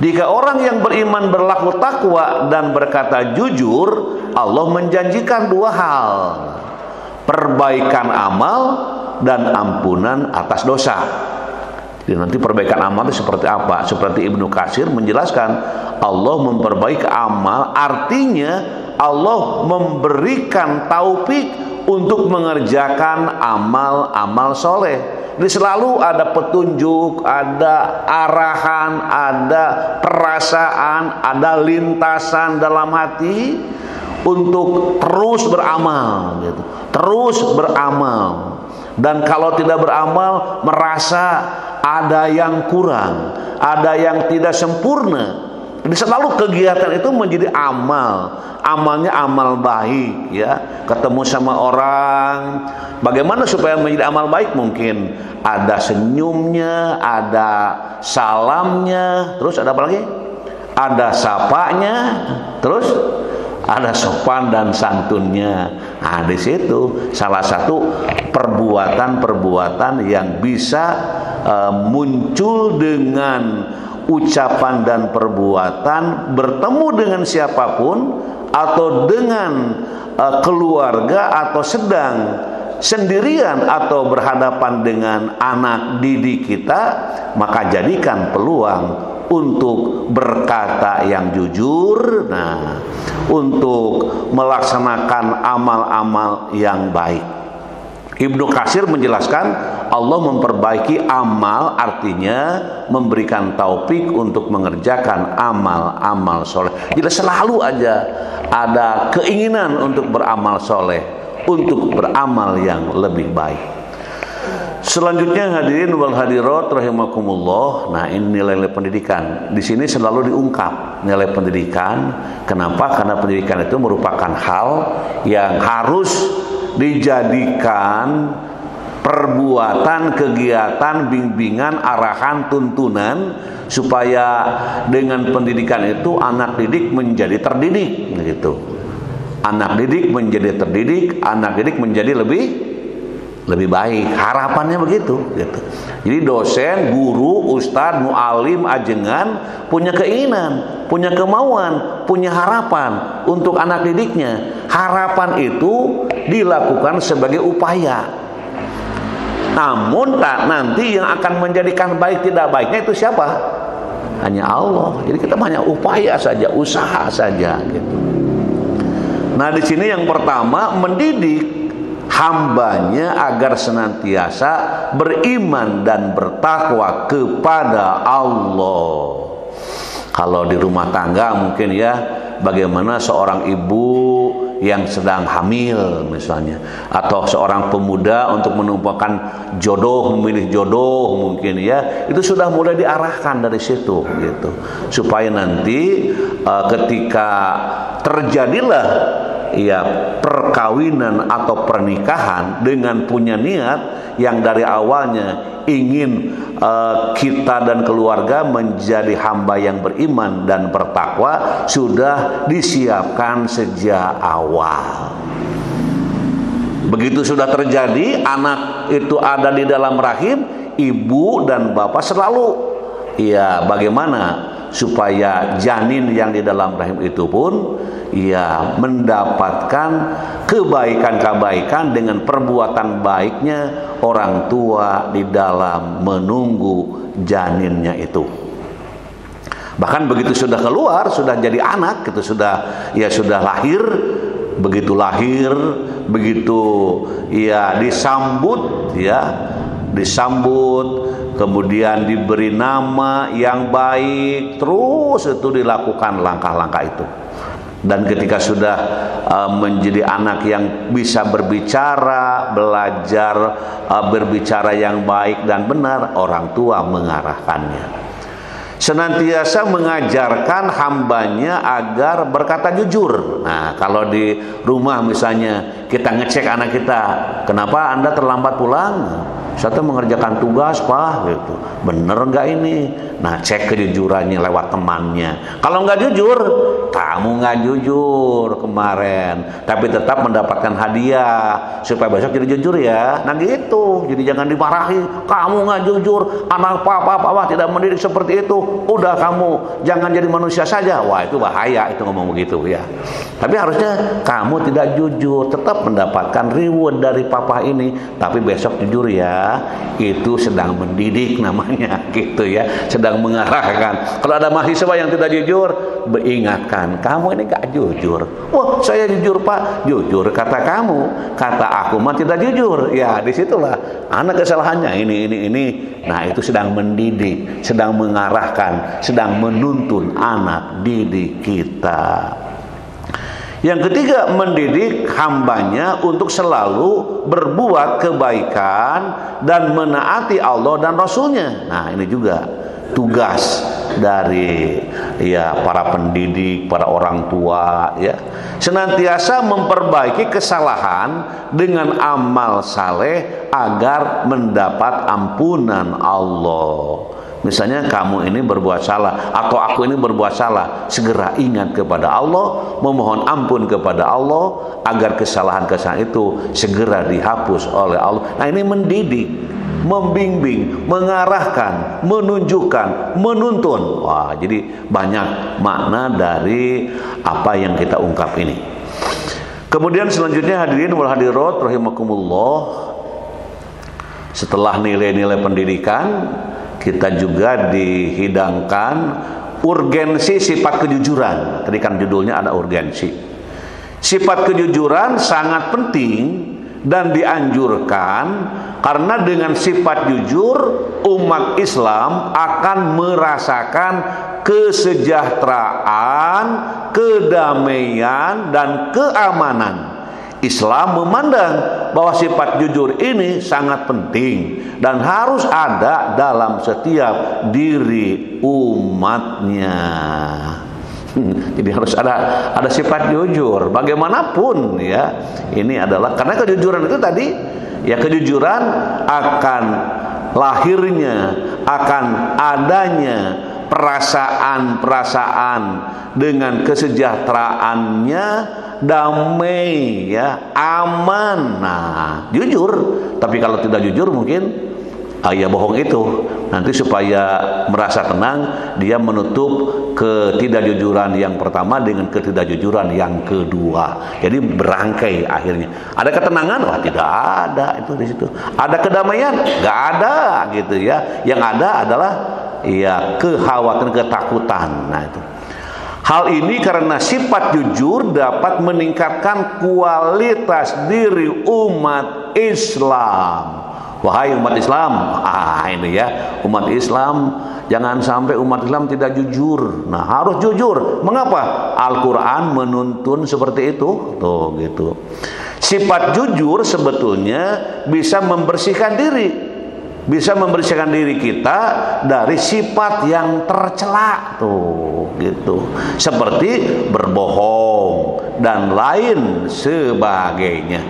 Jika orang yang beriman berlaku takwa dan berkata jujur, Allah menjanjikan dua hal: perbaikan amal dan ampunan atas dosa. Jadi nanti perbaikan amal itu seperti apa? Seperti Ibnu Katsir menjelaskan, Allah memperbaiki amal artinya Allah memberikan taufik untuk mengerjakan amal-amal soleh. Jadi selalu ada petunjuk, ada arahan, ada perasaan, ada lintasan dalam hati untuk terus beramal, gitu. Terus beramal. Dan kalau tidak beramal, merasa ada yang kurang, ada yang tidak sempurna. Jadi selalu kegiatan itu menjadi amal. Amalnya amal baik, ya. Ketemu sama orang, bagaimana supaya menjadi amal baik? Mungkin ada senyumnya, ada salamnya, terus ada apa lagi? Ada sapanya, terus ada sopan dan santunnya. Nah, di situ salah satu perbuatan-perbuatan yang bisa muncul dengan ucapan dan perbuatan, bertemu dengan siapapun atau dengan keluarga atau sedang sendirian atau berhadapan dengan anak didik kita, maka jadikan peluang untuk berkata yang jujur, nah, untuk melaksanakan amal-amal yang baik. Ibnu Katsir menjelaskan Allah memperbaiki amal artinya memberikan taufik untuk mengerjakan amal-amal soleh. Jadi selalu aja ada keinginan untuk beramal soleh, untuk beramal yang lebih baik. Selanjutnya hadirin wal hadirat rahimakumullah. Nah, ini nilai-nilai pendidikan. Di sini selalu diungkap nilai pendidikan. Kenapa? Karena pendidikan itu merupakan hal yang harus dijadikan perbuatan, kegiatan, bimbingan, arahan, tuntunan, supaya dengan pendidikan itu anak didik menjadi terdidik, gitu. Anak didik menjadi terdidik, anak didik menjadi lebih baik. Harapannya begitu, gitu. Jadi dosen, guru, ustadz, mu'alim, ajengan punya keinginan, punya kemauan, punya harapan untuk anak didiknya. Harapan itu dilakukan sebagai upaya. Namun nanti yang akan menjadikan baik tidak baiknya itu siapa? Hanya Allah. Jadi kita banyak upaya saja, usaha saja, gitu. Nah, di sini yang pertama, mendidik hambanya agar senantiasa beriman dan bertakwa kepada Allah. Kalau di rumah tangga mungkin ya, bagaimana seorang ibu yang sedang hamil misalnya, atau seorang pemuda untuk menemukan jodoh, memilih jodoh mungkin ya, itu sudah mulai diarahkan dari situ, gitu, supaya nanti ketika terjadilah ya perkawinan atau pernikahan dengan punya niat yang dari awalnya ingin kita dan keluarga menjadi hamba yang beriman dan bertakwa, sudah disiapkan sejak awal. Begitu sudah terjadi, anak itu ada di dalam rahim, ibu dan bapak selalu ya bagaimana supaya janin yang di dalam rahim itu pun ya mendapatkan kebaikan-kebaikan dengan perbuatan baiknya orang tua di dalam menunggu janinnya itu. Bahkan begitu sudah keluar, sudah jadi anak, itu sudah lahir, begitu lahir, begitu ya disambut, kemudian diberi nama yang baik, terus itu dilakukan langkah-langkah itu. Dan ketika sudah menjadi anak yang bisa berbicara, belajar berbicara yang baik dan benar, orang tua mengarahkannya. Senantiasa mengajarkan hambanya agar berkata jujur. Nah, kalau di rumah misalnya kita ngecek anak kita, kenapa Anda terlambat pulang? Saya mengerjakan tugas, Pak, gitu. Bener nggak ini? Nah, cek kejujurannya lewat temannya. Kalau nggak jujur, kamu nggak jujur kemarin, tapi tetap mendapatkan hadiah supaya besok jadi jujur ya. Nah gitu. Jadi jangan dimarahi. Kamu nggak jujur, anak papa tidak mendidik seperti itu. Udah kamu jangan jadi manusia saja. Wah, itu bahaya itu ngomong begitu ya. Tapi harusnya kamu tidak jujur, tetap mendapatkan reward dari papa ini, tapi besok jujur ya. Itu sedang mendidik namanya gitu ya, sedang mengarahkan. Kalau ada mahasiswa yang tidak jujur, ingatkan, kamu ini gak jujur. Wah, saya jujur, Pak. Jujur kata kamu, kata aku mah tidak jujur. Ya, disitulah anak kesalahannya ini. Nah, itu sedang mendidik, sedang mengarahkan, sedang menuntun anak didik kita. Yang ketiga, mendidik hambanya untuk selalu berbuat kebaikan dan menaati Allah dan Rasulnya. Nah, ini juga tugas dari para pendidik, para orang tua ya. Senantiasa memperbaiki kesalahan dengan amal saleh agar mendapat ampunan Allah. Misalnya kamu ini berbuat salah atau aku ini berbuat salah, segera ingat kepada Allah, memohon ampun kepada Allah agar kesalahan-kesalahan itu segera dihapus oleh Allah. Nah, ini mendidik, membimbing, mengarahkan, menunjukkan, menuntun. Wah, jadi banyak makna dari apa yang kita ungkap ini. Kemudian selanjutnya hadirin wal hadirat rahimakumullah, setelah nilai-nilai pendidikan, kita juga dihidangkan urgensi sifat kejujuran. Tadi kan judulnya ada urgensi. Sifat kejujuran sangat penting dan dianjurkan karena dengan sifat jujur umat Islam akan merasakan kesejahteraan, kedamaian dan keamanan. Islam memandang bahwa sifat jujur ini sangat penting dan harus ada dalam setiap diri umatnya. Jadi harus ada sifat jujur bagaimanapun ya. Ini adalah karena kejujuran itu tadi ya, kejujuran akan lahirnya, akan adanya perasaan-perasaan dengan kesejahteraannya damai ya, aman. Nah, jujur. Tapi kalau tidak jujur mungkin ya bohong itu. Nanti supaya merasa tenang, dia menutup ketidakjujuran yang pertama dengan ketidakjujuran yang kedua. Jadi berangkai akhirnya. Ada ketenangan? Wah, tidak ada itu di situ. Ada kedamaian? Nggak ada gitu ya. Yang ada adalah ya kekhawatiran, ketakutan. Nah, itu. Hal ini karena sifat jujur dapat meningkatkan kualitas diri umat Islam. Wahai umat Islam, ini ya, umat Islam, jangan sampai umat Islam tidak jujur. Nah, harus jujur. Mengapa? Al-Quran menuntun seperti itu. Tuh gitu. Sifat jujur sebetulnya bisa membersihkan diri. Bisa membersihkan diri kita dari sifat yang tercela tuh gitu, seperti berbohong dan lain sebagainya.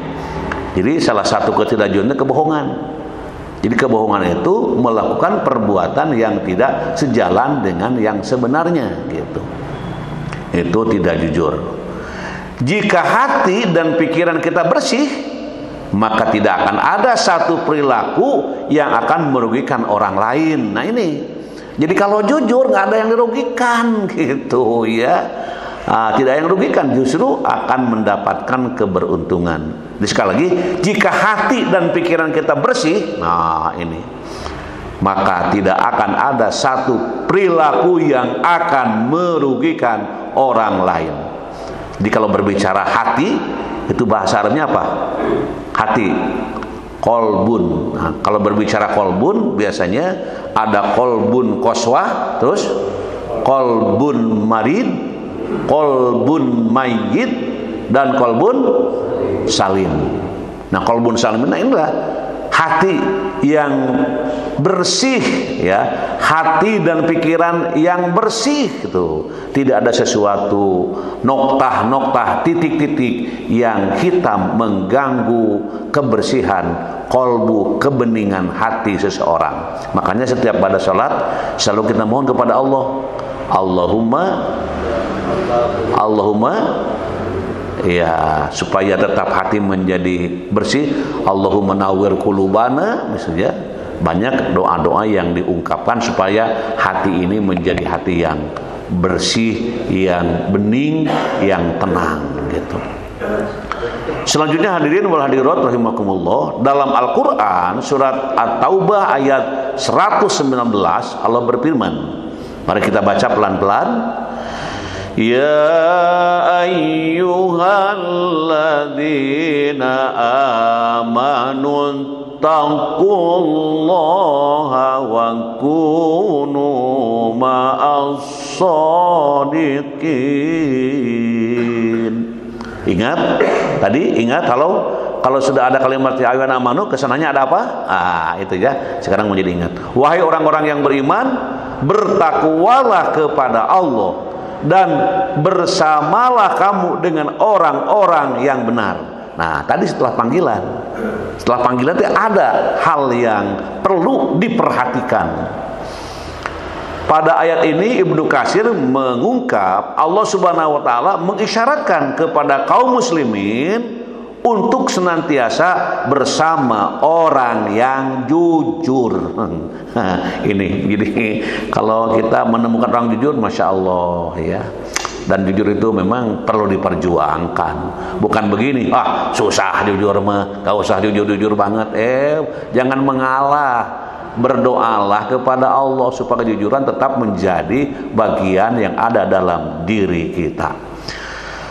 Jadi salah satu ketidakjujurannya kebohongan. Jadi kebohongan itu melakukan perbuatan yang tidak sejalan dengan yang sebenarnya gitu. Itu tidak jujur. Jika hati dan pikiran kita bersih, maka tidak akan ada satu perilaku yang akan merugikan orang lain. Nah ini, jadi kalau jujur nggak ada yang dirugikan gitu ya. Tidak yang dirugikan, justru akan mendapatkan keberuntungan. Jadi sekali lagi, jika hati dan pikiran kita bersih, nah ini, maka tidak akan ada satu perilaku yang akan merugikan orang lain. Jadi kalau berbicara hati, itu bahasa Arabnya apa? Hati, kolbun. Nah, kalau berbicara kolbun biasanya ada kolbun koswah, terus kolbun marid, kolbun mayyit, dan kolbun salim. Nah, kolbun salim, nah inilah hati yang bersih, ya, hati dan pikiran yang bersih gitu. Tidak ada sesuatu noktah-noktah, titik-titik yang hitam mengganggu kebersihan kolbu, kebeningan hati seseorang. Makanya setiap pada sholat selalu kita mohon kepada Allah, Allahumma ya, supaya tetap hati menjadi bersih. Allahumma nawwir qulubana, misalnya banyak doa-doa yang diungkapkan supaya hati ini menjadi hati yang bersih, yang bening, yang tenang gitu. Selanjutnya hadirin wal hadirat rahimakumullah, dalam Al-Qur'an surat At-Taubah ayat 119 Allah berfirman. Mari kita baca pelan-pelan. Ya ayyuhalladzina amanu taqullaha wa kunu ma'as shadiqin. Ingat tadi, ingat kalau sudah ada kalimat ya ayyuhan amanu, kesananya ada apa? Itu ya. Sekarang menjadi ingat. Wahai orang-orang yang beriman, bertakwalah kepada Allah dan bersamalah kamu dengan orang-orang yang benar. Nah, tadi setelah panggilan itu ada hal yang perlu diperhatikan. Pada ayat ini Ibnu Katsir mengungkap Allah Subhanahu wa taala mengisyaratkan kepada kaum muslimin untuk senantiasa bersama orang yang jujur. Ini jadi kalau kita menemukan orang jujur, masya Allah ya. Dan jujur itu memang perlu diperjuangkan. Bukan begini, susah jujur mah, gak usah jujur-jujur banget. Jangan mengalah. Berdoalah kepada Allah supaya kejujuran tetap menjadi bagian yang ada dalam diri kita.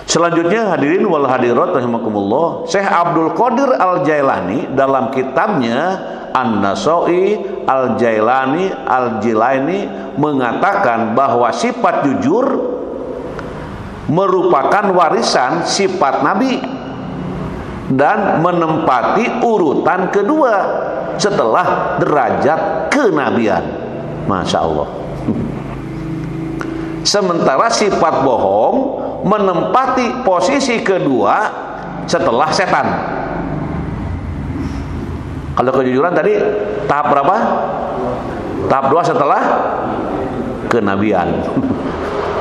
Selanjutnya hadirin wal hadirat rahimakumullah, Syekh Abdul Qadir Al-Jailani dalam kitabnya An-Nasa'i Al-Jailani mengatakan bahwa sifat jujur merupakan warisan sifat Nabi dan menempati urutan kedua setelah derajat kenabian. Masya Allah. Sementara sifat bohong menempati posisi kedua setelah setan. Kalau kejujuran tadi tahap berapa? Tahap 2 setelah kenabian.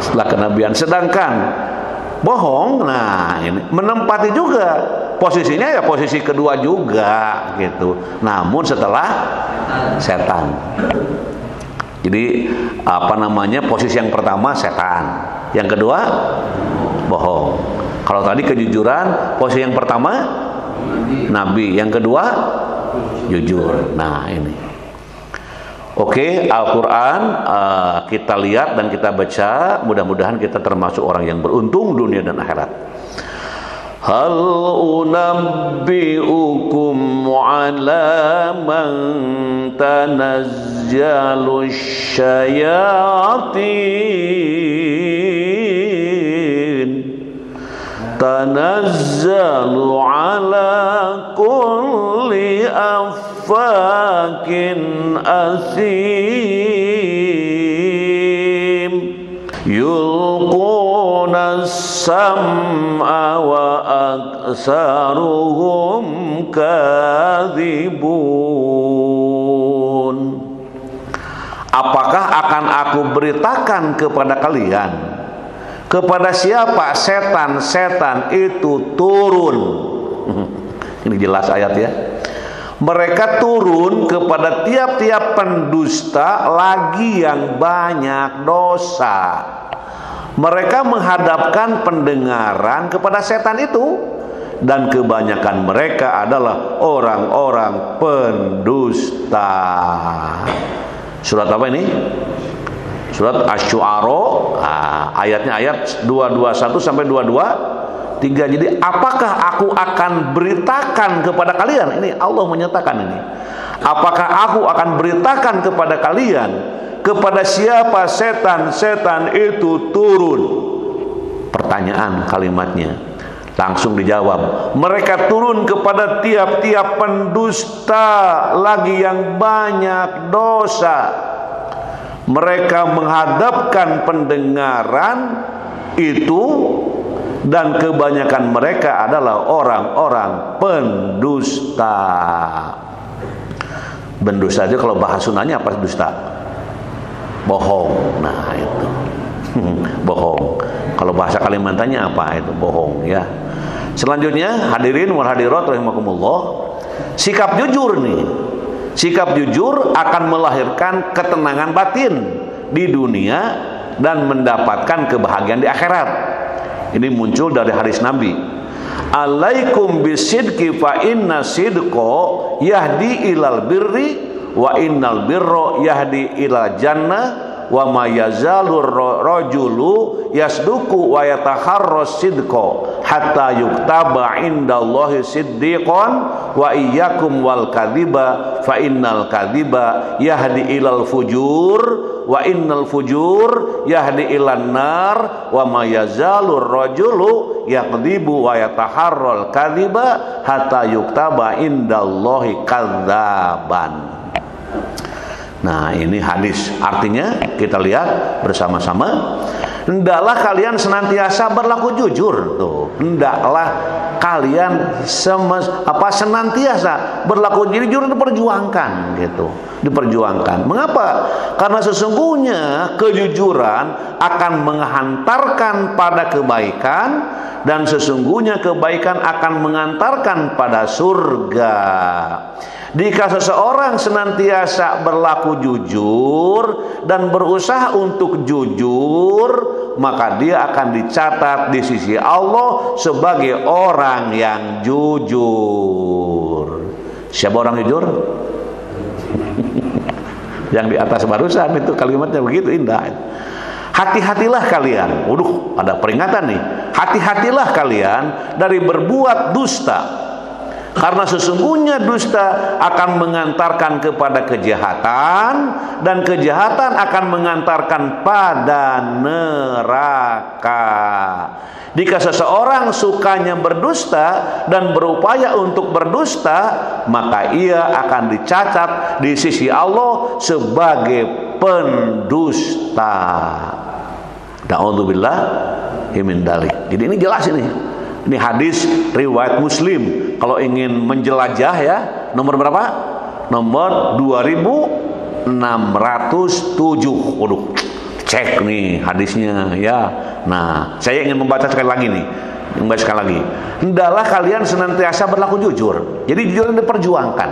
Setelah kenabian. Sedangkan bohong, nah ini menempati juga posisinya ya posisi kedua juga gitu. Namun setelah setan. Jadi posisi yang pertama setan, yang kedua bohong. Kalau tadi kejujuran, posisi yang pertama Nabi, yang kedua jujur. Nah ini. Oke, Al-Quran kita lihat dan kita baca. Mudah-mudahan kita termasuk orang yang beruntung dunia dan akhirat. Hal unabbi'ukum ala man tanazzalu syayatin tanazzalu ala kulli affakin asim yulquna sam'a wa aksaruhum kadhibun. Apakah akan aku beritakan kepada kalian kepada siapa setan-setan itu turun? Ini jelas ayat ya. Mereka turun kepada tiap-tiap pendusta lagi yang banyak dosa. Mereka menghadapkan pendengaran kepada setan itu, dan kebanyakan mereka adalah orang-orang pendusta. Surat apa ini? Surat Asy-Syu'ara, ayatnya ayat 221 sampai 223. Jadi apakah aku akan beritakan kepada kalian? Ini Allah menyatakan ini. Apakah aku akan beritakan kepada kalian kepada siapa setan-setan itu turun? Pertanyaan kalimatnya. Langsung dijawab, mereka turun kepada tiap-tiap pendusta lagi yang banyak dosa. Mereka menghadapkan pendengaran itu, dan kebanyakan mereka adalah orang-orang pendusta. Pendusta itu kalau bahasa Sundanya apa dusta? Bohong. Nah itu bohong. Kalau bahasa Kalimantannya apa itu? Bohong ya. Selanjutnya hadirin wal hadirat rahimakumullah, sikap jujur nih. Sikap jujur akan melahirkan ketenangan batin di dunia dan mendapatkan kebahagiaan di akhirat. Ini muncul dari hadis Nabi. Alaikum bisidqi fa inna sidqa yahdi ilal birri wa innal birra yahdi ilal jannah wa ma yazalur rajulu yasduku wa yataharras sidqa hatta yuktaba indallahi siddiqan wa iyyakum wal kadhiba fa innal kadhiba yahdi ilal fujur wa innal fujur yahdi ilan nar wa ma yazalur rajulu yaqdibu wa yataharral kadhiba hatta yuktaba indallahi kadzaban. Nah ini hadis, artinya kita lihat bersama-sama, hendaklah kalian senantiasa berlaku jujur. Tuh, hendaklah kalian senantiasa berlaku jujur, diperjuangkan gitu, diperjuangkan. Mengapa? Karena sesungguhnya kejujuran akan menghantarkan pada kebaikan, dan sesungguhnya kebaikan akan mengantarkan pada surga. Jika seseorang senantiasa berlaku jujur dan berusaha untuk jujur, maka dia akan dicatat di sisi Allah sebagai orang yang jujur. Siapa orang jujur? Yang di atas barusan itu kalimatnya begitu indah. Hati-hatilah kalian. Waduh, ada peringatan nih. Hati-hatilah kalian dari berbuat dusta. Karena sesungguhnya dusta akan mengantarkan kepada kejahatan, dan kejahatan akan mengantarkan pada neraka. Jika seseorang sukanya berdusta dan berupaya untuk berdusta, maka ia akan dicatat di sisi Allah sebagai pendusta. Na'udzubillah min dzalik. Jadi ini jelas ini. Ini hadis riwayat Muslim. Kalau ingin menjelajah ya, nomor berapa? Nomor 2607. Waduh, cek nih hadisnya ya. Nah, saya ingin membaca sekali lagi nih. Membaca sekali lagi. Hendaklah kalian senantiasa berlaku jujur. Jadi jujur ini diperjuangkan.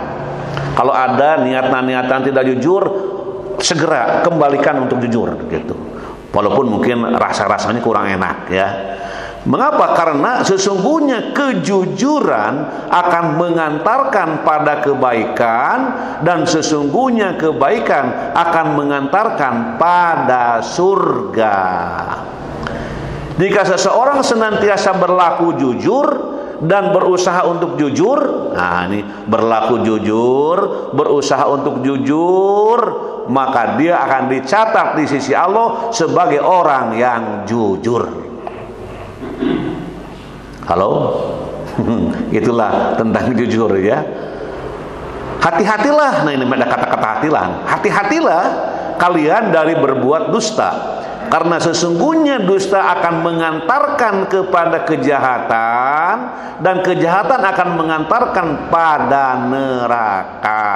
Kalau ada niatan-niatan tidak jujur, segera kembalikan untuk jujur gitu. Walaupun mungkin rasa-rasanya kurang enak ya. Mengapa? Karena sesungguhnya kejujuran akan mengantarkan pada kebaikan, dan sesungguhnya kebaikan akan mengantarkan pada surga. Jika seseorang senantiasa berlaku jujur dan berusaha untuk jujur, nah ini berlaku jujur, berusaha untuk jujur, maka dia akan dicatat di sisi Allah sebagai orang yang jujur. Halo, itulah tentang jujur ya. Hati-hatilah, nah ini ada kata-kata hatilah. Hati-hatilah kalian dari berbuat dusta, karena sesungguhnya dusta akan mengantarkan kepada kejahatan, dan kejahatan akan mengantarkan pada neraka.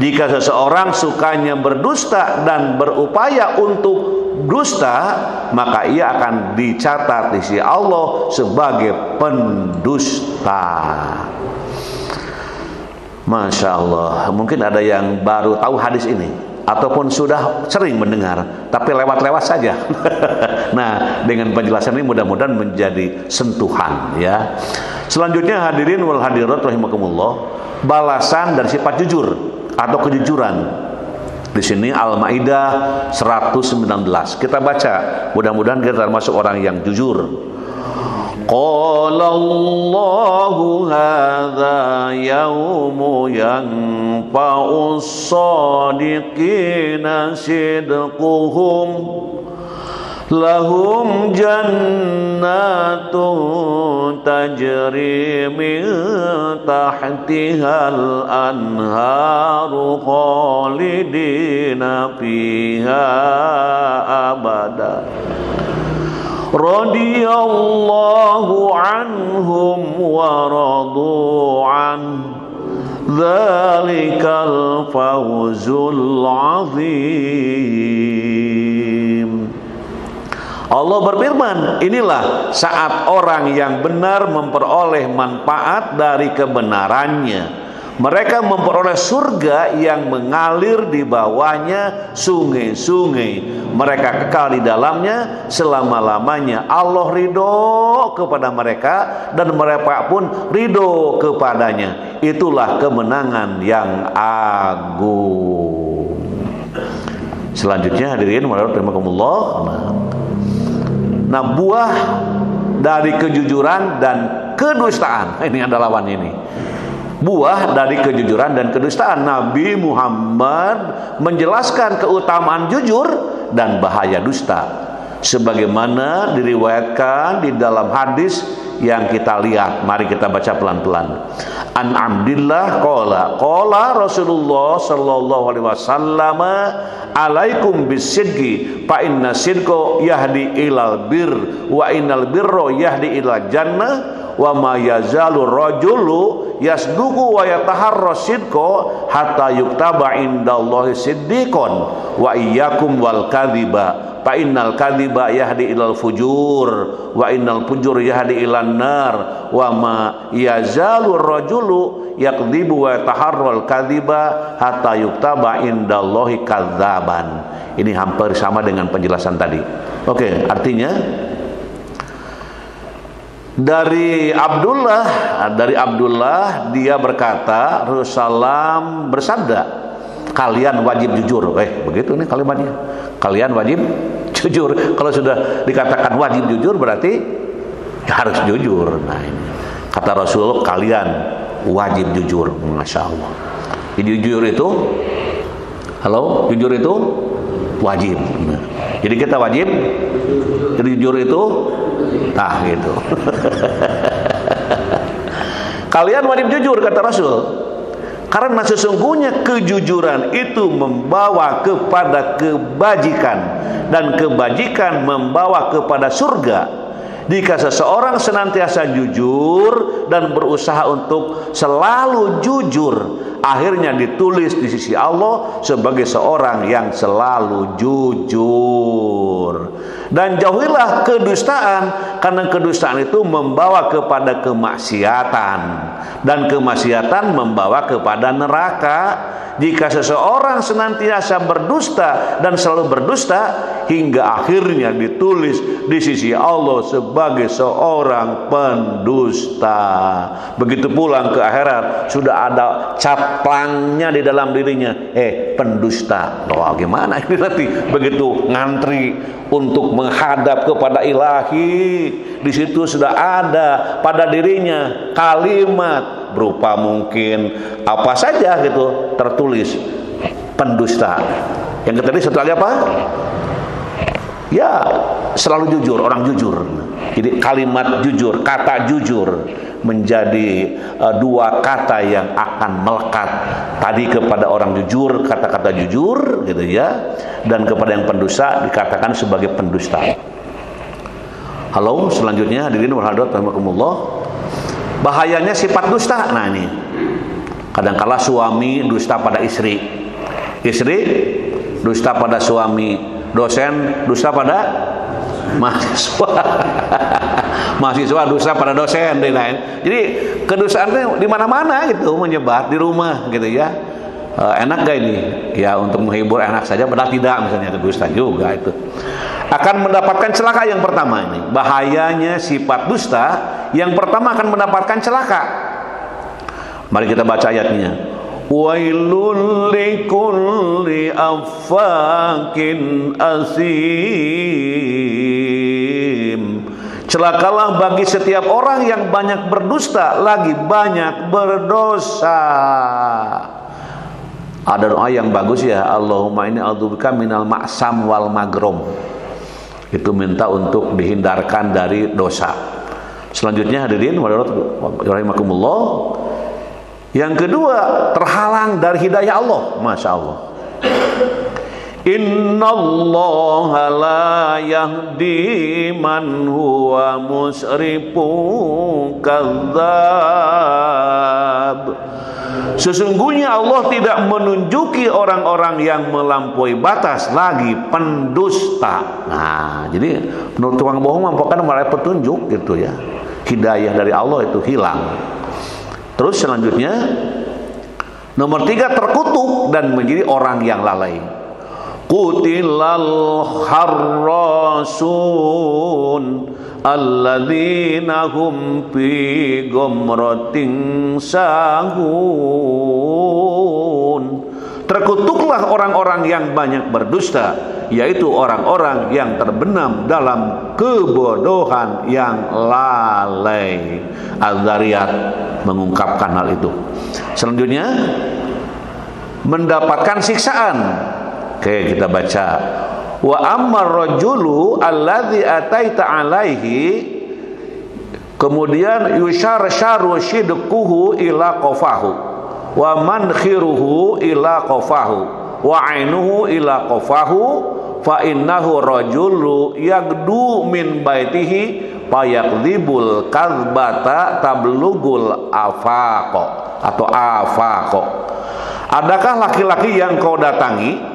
Jika seseorang sukanya berdusta dan berupaya untuk dusta, maka ia akan dicatat di sisi Allah sebagai pendusta. Masya Allah. Mungkin ada yang baru tahu hadis ini, ataupun sudah sering mendengar tapi lewat-lewat saja. Nah, dengan penjelasan ini mudah-mudahan menjadi sentuhan ya. Selanjutnya hadirin wal hadirat rahimakumullah, balasan dari sifat jujur atau kejujuran. Di sini Al-Maidah 119. Kita baca, mudah-mudahan kita termasuk orang yang jujur. Qala Allahu hadza yaumu yanfa'us shadiqina sidquhum lahum jannatun tajri min tahtihal anharu khalidina fiha abada radiyallahu anhum wa radu an dzalikal fawzul azim. Allah berfirman, inilah saat orang yang benar memperoleh manfaat dari kebenarannya. Mereka memperoleh surga yang mengalir di bawahnya sungai-sungai. Mereka kekal di dalamnya selama-lamanya. Allah ridho kepada mereka dan mereka pun ridho kepadanya. Itulah kemenangan yang agung. Selanjutnya hadirin warahmatullahi wabarakatuh. Nah, buah dari kejujuran dan kedustaan, ini ada lawannya ini. Buah dari kejujuran dan kedustaan. Nabi Muhammad menjelaskan keutamaan jujur dan bahaya dusta, sebagaimana diriwayatkan di dalam hadis yang kita lihat. Mari kita baca pelan-pelan. An Abdillah qala Rasulullah sallallahu alaihi wasallam, alaikum bisidqi fa inna sidqa yahdi ilal bir wa innal birra yahdi ilal jannah wa ma yazalu rajulu yasduqu wa yataharra sidqa hatta yuktaba indallahi siddiqon wa iyyakum wal kadhiba fa innal kadhiba yahdi ilal fujur wa innal fujur yahdi ilan nar wa ma yazalu rajulu yakdzibu wa yataharral kadhiba hatta yuktaba indallahi kadzaban. Ini hampir sama dengan penjelasan tadi. Oke, artinya dari Abdullah dia berkata, Rasulullah bersabda, kalian wajib jujur. Begitu nih kalimatnya. Kalian wajib jujur. Kalau sudah dikatakan wajib jujur berarti ya harus jujur. Nah, ini kata Rasul, kalian wajib jujur. Masya Allah. Jadi jujur itu, jujur itu wajib. Jadi kita wajib. Jadi jujur itu, gitu. Kalian wajib jujur kata Rasul. Karena sesungguhnya kejujuran itu membawa kepada kebajikan dan kebajikan membawa kepada surga. Jika seseorang senantiasa jujur dan berusaha untuk selalu jujur, akhirnya ditulis di sisi Allah sebagai seorang yang selalu jujur. Dan jauhilah kedustaan, karena kedustaan itu membawa kepada kemaksiatan, dan kemaksiatan membawa kepada neraka. Jika seseorang senantiasa berdusta dan selalu berdusta, hingga akhirnya ditulis di sisi Allah sebagai seorang pendusta. Begitu pulang ke akhirat, sudah ada cap plangnya di dalam dirinya, pendusta. Gimana ini nanti begitu ngantri untuk menghadap kepada Ilahi, di situ sudah ada pada dirinya kalimat berupa mungkin apa saja gitu tertulis pendusta. Yang ketiga satu lagi apa? Ya, selalu jujur, orang jujur. Jadi kalimat jujur, kata jujur menjadi dua kata yang akan melekat tadi kepada orang jujur, kata-kata jujur gitu ya, dan kepada yang pendusta dikatakan sebagai pendusta. Halo, selanjutnya hadirin warahmatullahi. Bahayanya sifat dusta. Nah ini, kadangkala suami dusta pada istri, istri dusta pada suami, dosen dusta pada mahasiswa, mahasiswa dusta pada dosen, dan lain. Jadi kedustaan itu di mana-mana gitu, menyebar di rumah gitu ya. Enak gak ini? Ya untuk menghibur enak saja, padahal tidak, misalnya dusta juga itu. Akan mendapatkan celaka yang pertama ini. Bahayanya sifat dusta, yang pertama akan mendapatkan celaka. Mari kita baca ayatnya. Wailul likulli affakin asim. Celakalah bagi setiap orang yang banyak berdusta lagi banyak berdosa. Ada doa yang bagus ya, Allahumma inni a'udzubika minal ma'sam wal magrom. Itu minta untuk dihindarkan dari dosa. Selanjutnya hadirin rahimakumullah, yang kedua, terhalang dari hidayah Allah. Masya Allah. Innallaha la yahdi man huwa musrifun kadzdzab. Sesungguhnya Allah tidak menunjuki orang-orang yang melampaui batas, lagi pendusta. Nah, jadi menurut tukang bohong merupakan meraih petunjuk gitu ya. Hidayah dari Allah itu hilang. Terus selanjutnya, nomor 3, terkutuk dan menjadi orang yang lalai. Qutilal harrasun alladzina hum fi ghamratin sahun. Terkutuklah orang-orang yang banyak berdusta, yaitu orang-orang yang terbenam dalam kebodohan yang lalai. Az-Zariyat mengungkapkan hal itu. Selanjutnya, mendapatkan siksaan. Oke, kita baca. Wa ammar rajulu alladzi ataita alaihi, kemudian yushar syaru shidquhu ila qafahu wa mankhiruhu ila qafahu wa ainuhu ila qafahu fa innahu rajulu yagdu min baitihi fayakdzibul kadzbata tablugul afaqo atau afaqo. Adakah laki-laki yang kau datangi,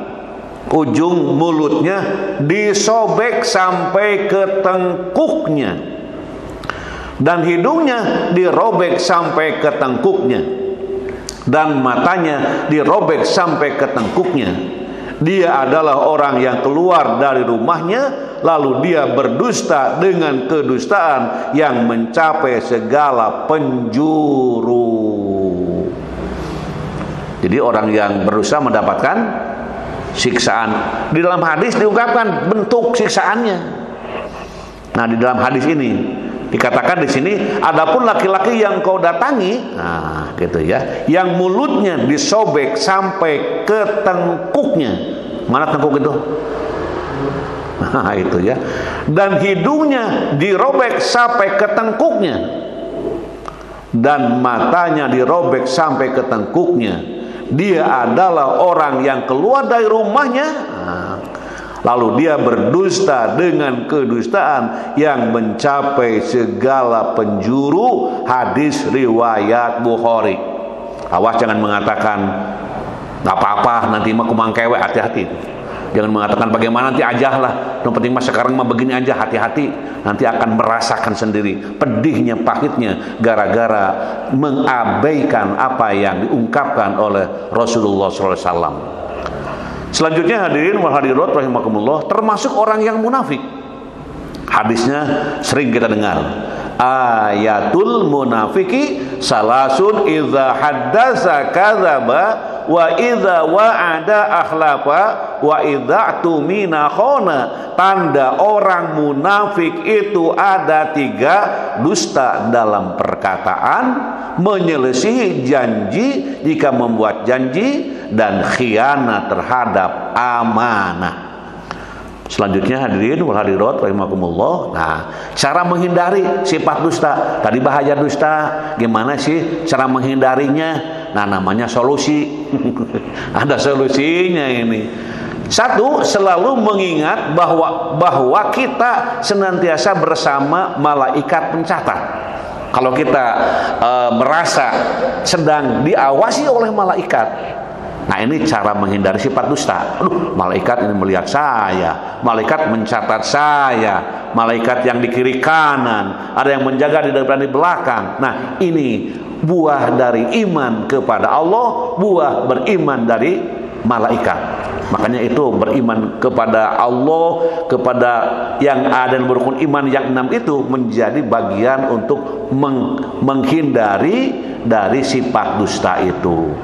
ujung mulutnya disobek sampai ke tengkuknya dan hidungnya dirobek sampai ke tengkuknya dan matanya dirobek sampai ke tengkuknya. Dia adalah orang yang keluar dari rumahnya lalu dia berdusta dengan kedustaan yang mencapai segala penjuru. Jadi orang yang berdusta mendapatkan siksaan. Di dalam hadis diungkapkan bentuk siksaannya. Nah, di dalam hadis ini dikatakan di sini, adapun laki-laki yang kau datangi, nah gitu ya, yang mulutnya disobek sampai ke tengkuknya. Mana tengkuk itu? Nah, itu ya. Dan hidungnya dirobek sampai ke tengkuknya. Dan matanya dirobek sampai ke tengkuknya. Dia adalah orang yang keluar dari rumahnya, lalu dia berdusta dengan kedustaan yang mencapai segala penjuru. Hadis riwayat Bukhari. Awas jangan mengatakan nggak apa-apa, nanti mah kumang kewek, hati-hati. Jangan mengatakan bagaimana nanti aja lah, yang penting mah sekarang mah begini aja, hati-hati. Nanti akan merasakan sendiri pedihnya, pahitnya gara-gara mengabaikan apa yang diungkapkan oleh Rasulullah SAW. Selanjutnya hadirin wal hadirat rahimakumullah, termasuk orang yang munafik. Hadisnya sering kita dengar. Ayatul munafiki salasun idza haddasa kadzaba wa idza wa'ada akhlafa wa idza tumina khana. Tanda orang munafik itu ada 3: dusta dalam perkataan, menyelisihi janji jika membuat janji, dan khianat terhadap amanah. Selanjutnya hadirin wal hadirat rahimakumullah. Nah, cara menghindari sifat dusta. Tadi bahaya dusta, gimana sih cara menghindarinya? Nah, namanya solusi. Ada solusinya ini. 1, selalu mengingat bahwa kita senantiasa bersama malaikat pencatat. Kalau kita merasa sedang diawasi oleh malaikat, nah ini cara menghindari sifat dusta. Aduh, malaikat ini melihat saya, malaikat mencatat saya, malaikat yang di kiri kanan, ada yang menjaga di depan di belakang. Nah, ini buah dari iman kepada Allah, buah beriman dari malaikat. Makanya itu beriman kepada Allah, kepada yang ada dan berukun iman yang 6 itu menjadi bagian untuk menghindari dari sifat dusta itu.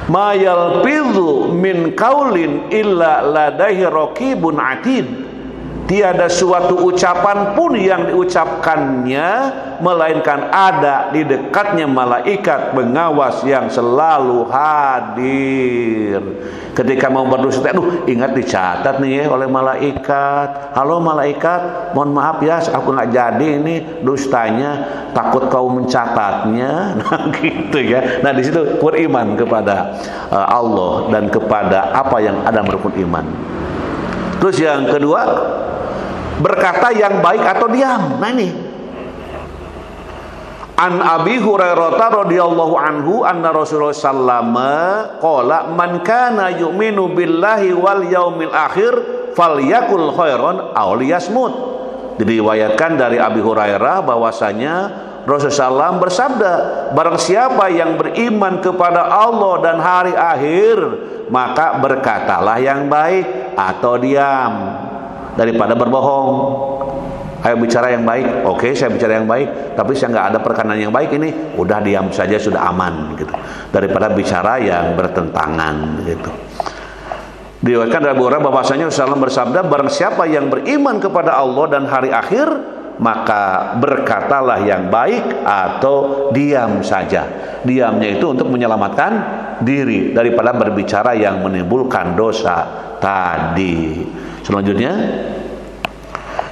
Ma yalfidhu min qaulin illa ladaihi raqibun atid. tiada suatu ucapan pun yang diucapkannya melainkan ada di dekatnya malaikat pengawas yang selalu hadir. Ketika mau berdusta, aduh ingat dicatat nih ya oleh malaikat. Halo malaikat, mohon maaf ya aku nggak jadi ini dustanya, takut kau mencatatnya. Nah gitu ya. Nah di situ beriman kepada Allah dan kepada apa yang ada merukun iman. Terus yang kedua, berkata yang baik atau diam. Nah ini An Abi Hurairah radhiyallahu anhu anna Rasulullah sallallahu qala man kana yu'minu billahi wal yaumil akhir falyakul khairan aw liyasmut. Diriwayatkan dari Abi Hurairah bahwasanya Rasulullah SAW bersabda, barang siapa yang beriman kepada Allah dan hari akhir, maka berkatalah yang baik atau diam daripada berbohong. Ayo bicara yang baik. Oke, saya bicara yang baik, tapi saya nggak ada perkataan yang baik ini, udah diam saja sudah aman gitu. Daripada bicara yang bertentangan gitu. Diriwayatkan dari Abu Hurairah bahwasanya Rasulullah bersabda, barang siapa yang beriman kepada Allah dan hari akhir, maka berkatalah yang baik atau diam saja. Diamnya itu untuk menyelamatkan diri daripada berbicara yang menimbulkan dosa tadi. Selanjutnya,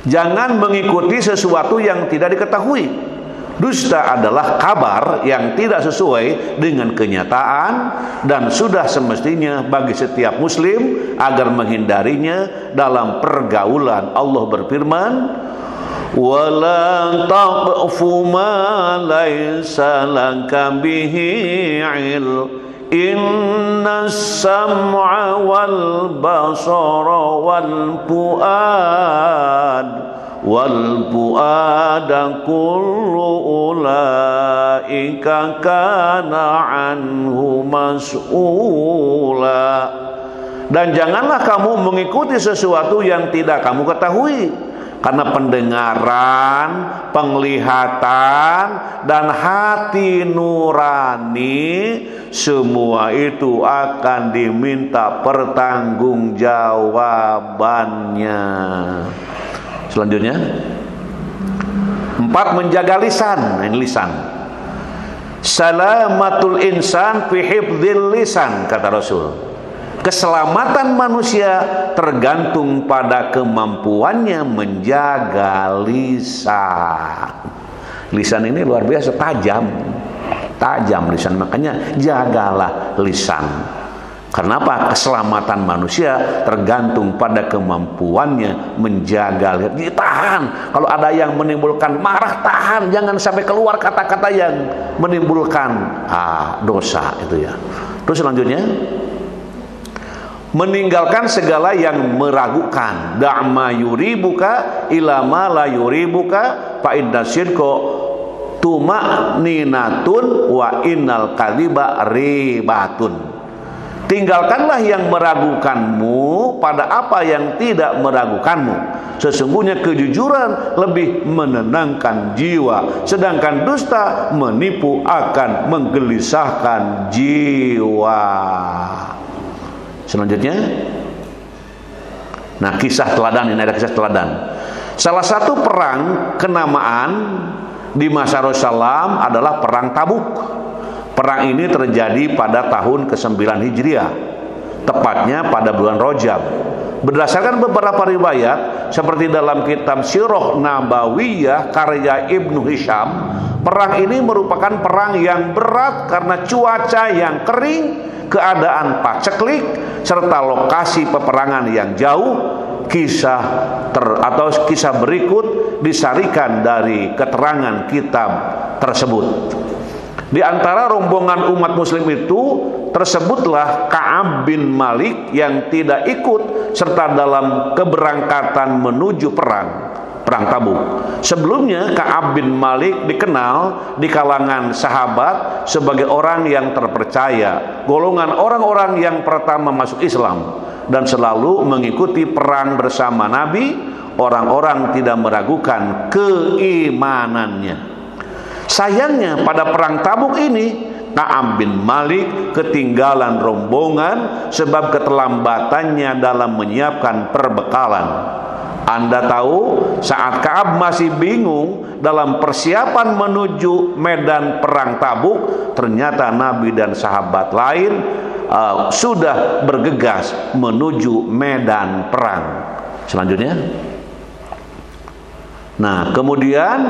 jangan mengikuti sesuatu yang tidak diketahui. Dusta adalah kabar yang tidak sesuai dengan kenyataan dan sudah semestinya bagi setiap muslim agar menghindarinya dalam pergaulan. Allah berfirman, وَلَا تَقْفُ مَا لَيْسَ لَكَ بِهِ عِلْمٌ إِنَّ السَّمْعَ وَالْبَصَرَ وَالْفُؤَادَ كُلُّ أُولَئِكَ كَانَ عَنْهُ مَسْئُولًا. Dan janganlah kamu mengikuti sesuatu yang tidak kamu ketahui, karena pendengaran, penglihatan, dan hati nurani semua itu akan diminta pertanggungjawabannya. Selanjutnya, 4, menjaga lisan. Ini lisan. Salamatul insan fi hifdzil lisan, kata Rasul. Keselamatan manusia tergantung pada kemampuannya menjaga lisan. Lisan ini luar biasa tajam lisan, makanya jagalah lisan. Kenapa? Keselamatan manusia tergantung pada kemampuannya menjaga lisan. Ditahan. Kalau ada yang menimbulkan marah, tahan, jangan sampai keluar kata-kata yang menimbulkan dosa itu ya. Terus selanjutnya, meninggalkan segala yang meragukan. Da'ma yuribuka ila ma la yuribuka fa inna syirka tuma'ninatun wa innal kadhiba ribatun. Tinggalkanlah yang meragukanmu pada apa yang tidak meragukanmu. Sesungguhnya kejujuran lebih menenangkan jiwa, sedangkan dusta menipu akan menggelisahkan jiwa. Selanjutnya, nah kisah teladan, ini ada kisah teladan. Salah satu perang kenamaan di masa Rasulullah adalah perang Tabuk. Perang ini terjadi pada tahun ke-9 Hijriah, tepatnya pada bulan Rajab. Berdasarkan beberapa riwayat, seperti dalam kitab Sirah Nabawiyah karya Ibnu Hisham, perang ini merupakan perang yang berat karena cuaca yang kering, keadaan paceklik, serta lokasi peperangan yang jauh. Kisah berikut disarikan dari keterangan kitab tersebut. Di antara rombongan umat muslim itu tersebutlah Ka'ab bin Malik yang tidak ikut serta dalam keberangkatan menuju perang Tabuk. Sebelumnya Ka'ab bin Malik dikenal di kalangan sahabat sebagai orang yang terpercaya, golongan orang-orang yang pertama masuk Islam dan selalu mengikuti perang bersama Nabi. Orang-orang tidak meragukan keimanannya. Sayangnya pada perang Tabuk ini Ka'ab bin Malik ketinggalan rombongan sebab keterlambatannya dalam menyiapkan perbekalan. Anda tahu saat Ka'ab masih bingung dalam persiapan menuju medan perang Tabuk, ternyata Nabi dan sahabat lain sudah bergegas menuju medan perang. Selanjutnya, nah kemudian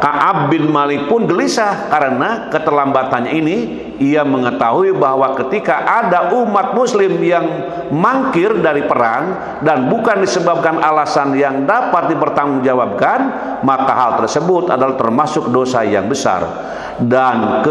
Ka'ab bin Malik pun gelisah karena keterlambatannya ini. Ia mengetahui bahwa ketika ada umat muslim yang mangkir dari perang dan bukan disebabkan alasan yang dapat dipertanggungjawabkan, maka hal tersebut adalah termasuk dosa yang besar. Dan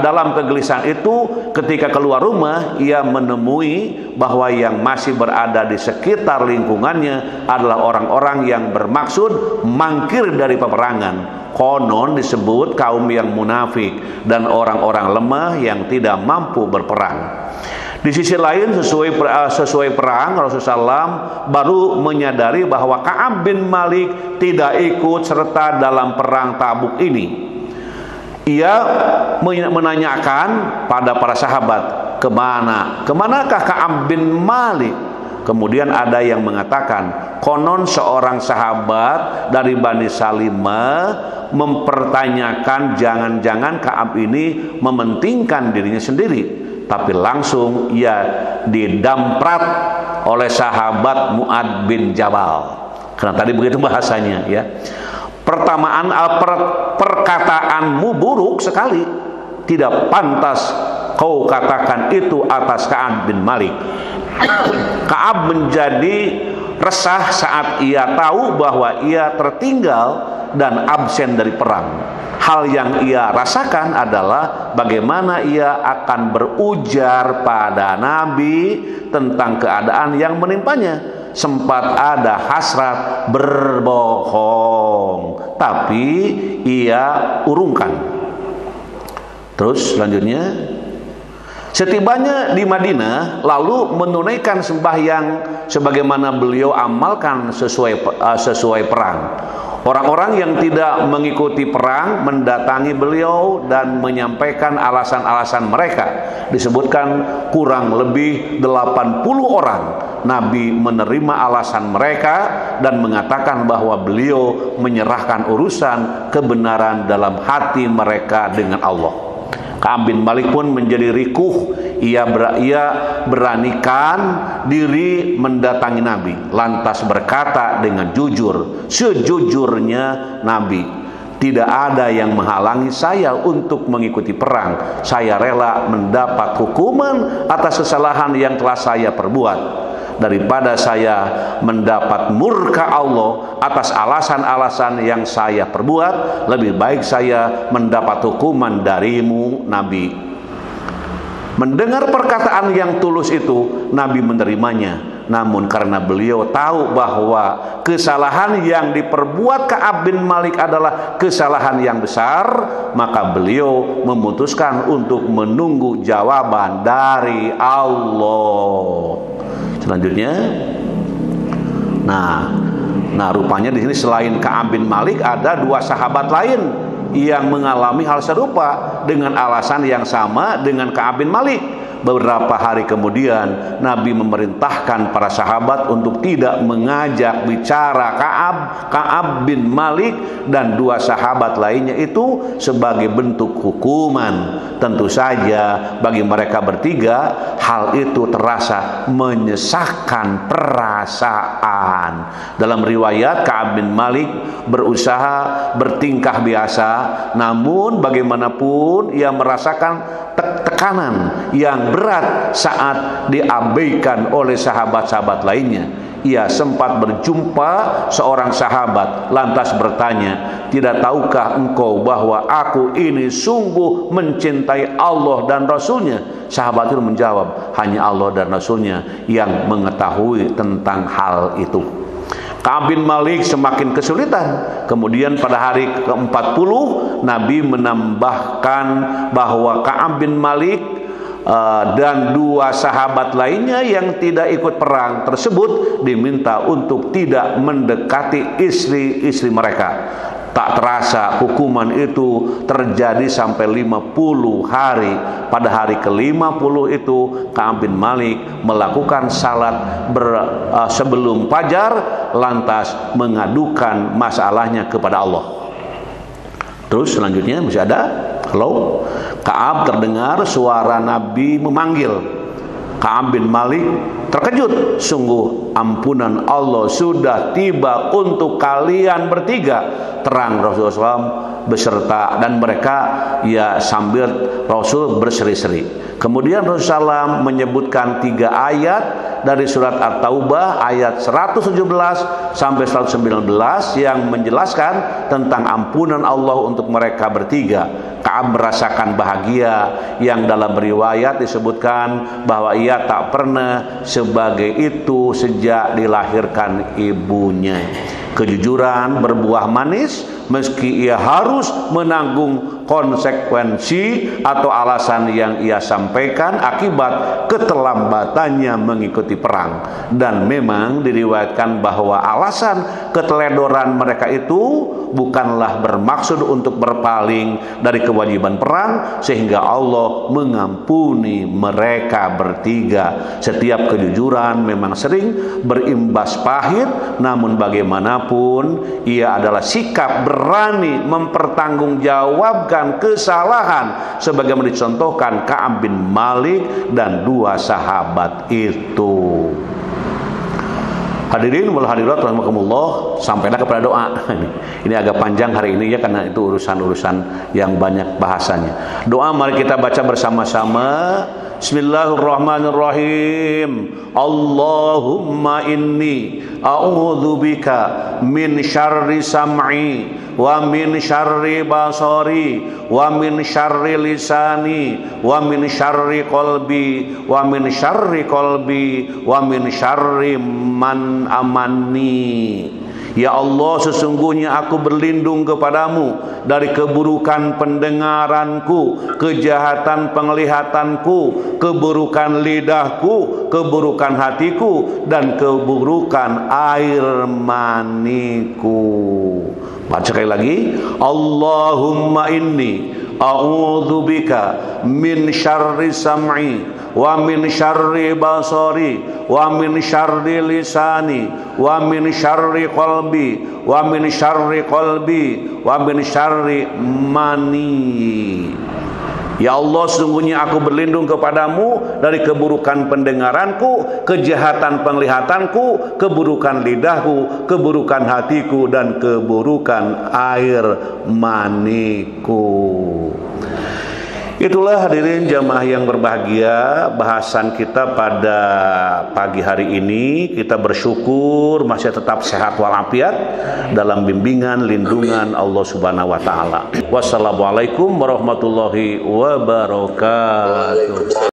dalam kegelisahan itu, ketika keluar rumah, ia menemui bahwa yang masih berada di sekitar lingkungannya adalah orang-orang yang bermaksud mangkir dari peperangan. Konon disebut kaum yang munafik dan orang-orang lemah yang tidak mampu berperang. Di sisi lain, sesuai perang, Rasulullah SAW baru menyadari bahwa Ka'ab bin Malik tidak ikut serta dalam perang Tabuk ini. Ia menanyakan pada para sahabat, kemanakah Ka'ab bin Malik? Kemudian ada yang mengatakan, konon seorang sahabat dari Bani Salimah mempertanyakan jangan-jangan Ka'ab ini mementingkan dirinya sendiri, tapi langsung ia didamprat oleh sahabat Mu'ad bin Jabal. Karena tadi begitu bahasanya, ya. Perkataanmu buruk sekali, tidak pantas kau katakan itu atas Ka'ab bin Malik. Ka'ab menjadi resah saat ia tahu bahwa ia tertinggal dan absen dari perang. Hal yang ia rasakan adalah bagaimana ia akan berujar pada Nabi tentang keadaan yang menimpanya. Sempat ada hasrat berbohong, tapi ia urungkan. Terus selanjutnya, setibanya di Madinah, lalu menunaikan sembahyang sebagaimana beliau amalkan sesuai perang. Orang-orang yang tidak mengikuti perang mendatangi beliau dan menyampaikan alasan-alasan mereka. Disebutkan kurang lebih 80 orang. Nabi menerima alasan mereka dan mengatakan bahwa beliau menyerahkan urusan kebenaran dalam hati mereka dengan Allah. Ka'ab bin Malik pun menjadi rikuh. Ia beranikan diri mendatangi Nabi, lantas berkata dengan jujur, sejujurnya Nabi, tidak ada yang menghalangi saya untuk mengikuti perang. Saya rela mendapat hukuman atas kesalahan yang telah saya perbuat, daripada saya mendapat murka Allah atas alasan-alasan yang saya perbuat. Lebih baik saya mendapat hukuman darimu, Nabi. Mendengar perkataan yang tulus itu, Nabi menerimanya. Namun karena beliau tahu bahwa kesalahan yang diperbuat Ka'ab bin Malik adalah kesalahan yang besar, maka beliau memutuskan untuk menunggu jawaban dari Allah. Selanjutnya, nah rupanya di sini selain Ka'ab bin Malik ada dua sahabat lain yang mengalami hal serupa dengan alasan yang sama dengan Ka'ab bin Malik. Beberapa hari kemudian Nabi memerintahkan para sahabat untuk tidak mengajak bicara Ka'ab bin Malik dan dua sahabat lainnya itu sebagai bentuk hukuman. Tentu saja bagi mereka bertiga hal itu terasa menyesakkan perasaan. Dalam riwayat, Ka'ab bin Malik berusaha bertingkah biasa, namun bagaimanapun ia merasakan tekanan yang berat saat diabaikan oleh sahabat-sahabat lainnya. Ia sempat berjumpa seorang sahabat, lantas bertanya, tidak tahukah engkau bahwa aku ini sungguh mencintai Allah dan Rasulnya? Sahabat itu menjawab, hanya Allah dan Rasulnya yang mengetahui tentang hal itu. Ka'ab bin Malik semakin kesulitan. Kemudian pada hari ke-40 Nabi menambahkan bahwa Ka'ab bin Malik dan dua sahabat lainnya yang tidak ikut perang tersebut diminta untuk tidak mendekati istri-istri mereka. Tak terasa hukuman itu terjadi sampai 50 hari. Pada hari ke-50 itu Ka'ab bin Malik melakukan salat sebelum fajar, lantas mengadukan masalahnya kepada Allah. Terus selanjutnya masih ada. Halo, Ka'ab terdengar suara Nabi memanggil. Ka'ab bin Malik terkejut. Sungguh ampunan Allah sudah tiba untuk kalian bertiga, terang Rasulullah SAW beserta, dan mereka ya sambil Rasul berseri-seri. Kemudian Rasulullah SAW menyebutkan 3 ayat dari surat At-Taubah ayat 117 sampai 119 yang menjelaskan tentang ampunan Allah untuk mereka bertiga. Ka'ab merasakan bahagia yang dalam riwayat disebutkan bahwa ia tak pernah sebagai itu sejak dilahirkan ibunya. Kejujuran berbuah manis meski ia harus menanggung konsekuensi atau alasan yang ia sampaikan akibat keterlambatannya mengikuti perang. Dan memang diriwayatkan bahwa alasan keteledoran mereka itu bukanlah bermaksud untuk berpaling dari kewajiban perang, sehingga Allah mengampuni mereka bertiga. Setiap kejujuran memang sering berimbas pahit, namun bagaimanapun ia adalah sikap berani mempertanggungjawabkan kesalahan sebagaimana dicontohkan Ka'ab bin Malik dan 2 sahabat itu. Hadirin wal hadirat rahimakumullah, sampailah kepada doa. Ini agak panjang hari ini ya, karena itu urusan-urusan yang banyak bahasanya. Doa mari kita baca bersama-sama. Bismillahirrahmanirrahim. Allahumma inni a'udzubika min syarri sam'i wa min syarri basari wa min syarri lisani wa min syarri qalbi wa min syarri qalbi wa min syarri man amani. Ya Allah, sesungguhnya aku berlindung kepadamu dari keburukan pendengaranku, kejahatan penglihatanku, keburukan lidahku, keburukan hatiku, dan keburukan air maniku. Baca sekali lagi. Allahumma inni a'udzubika min syarri sam'i wa min syarri basari wa min syarri lisani wa min syarri qalbi wa min syarri qalbi wa min syarri mani. Ya Allah, sesungguhnya aku berlindung kepadamu dari keburukan pendengaranku, kejahatan penglihatanku, keburukan lidahku, keburukan hatiku, dan keburukan air maniku. Itulah hadirin jamaah yang berbahagia, bahasan kita pada pagi hari ini. Kita bersyukur masih tetap sehat walafiat dalam bimbingan lindungan Allah Subhanahu wa taala. Wassalamualaikum warahmatullahi wabarakatuh.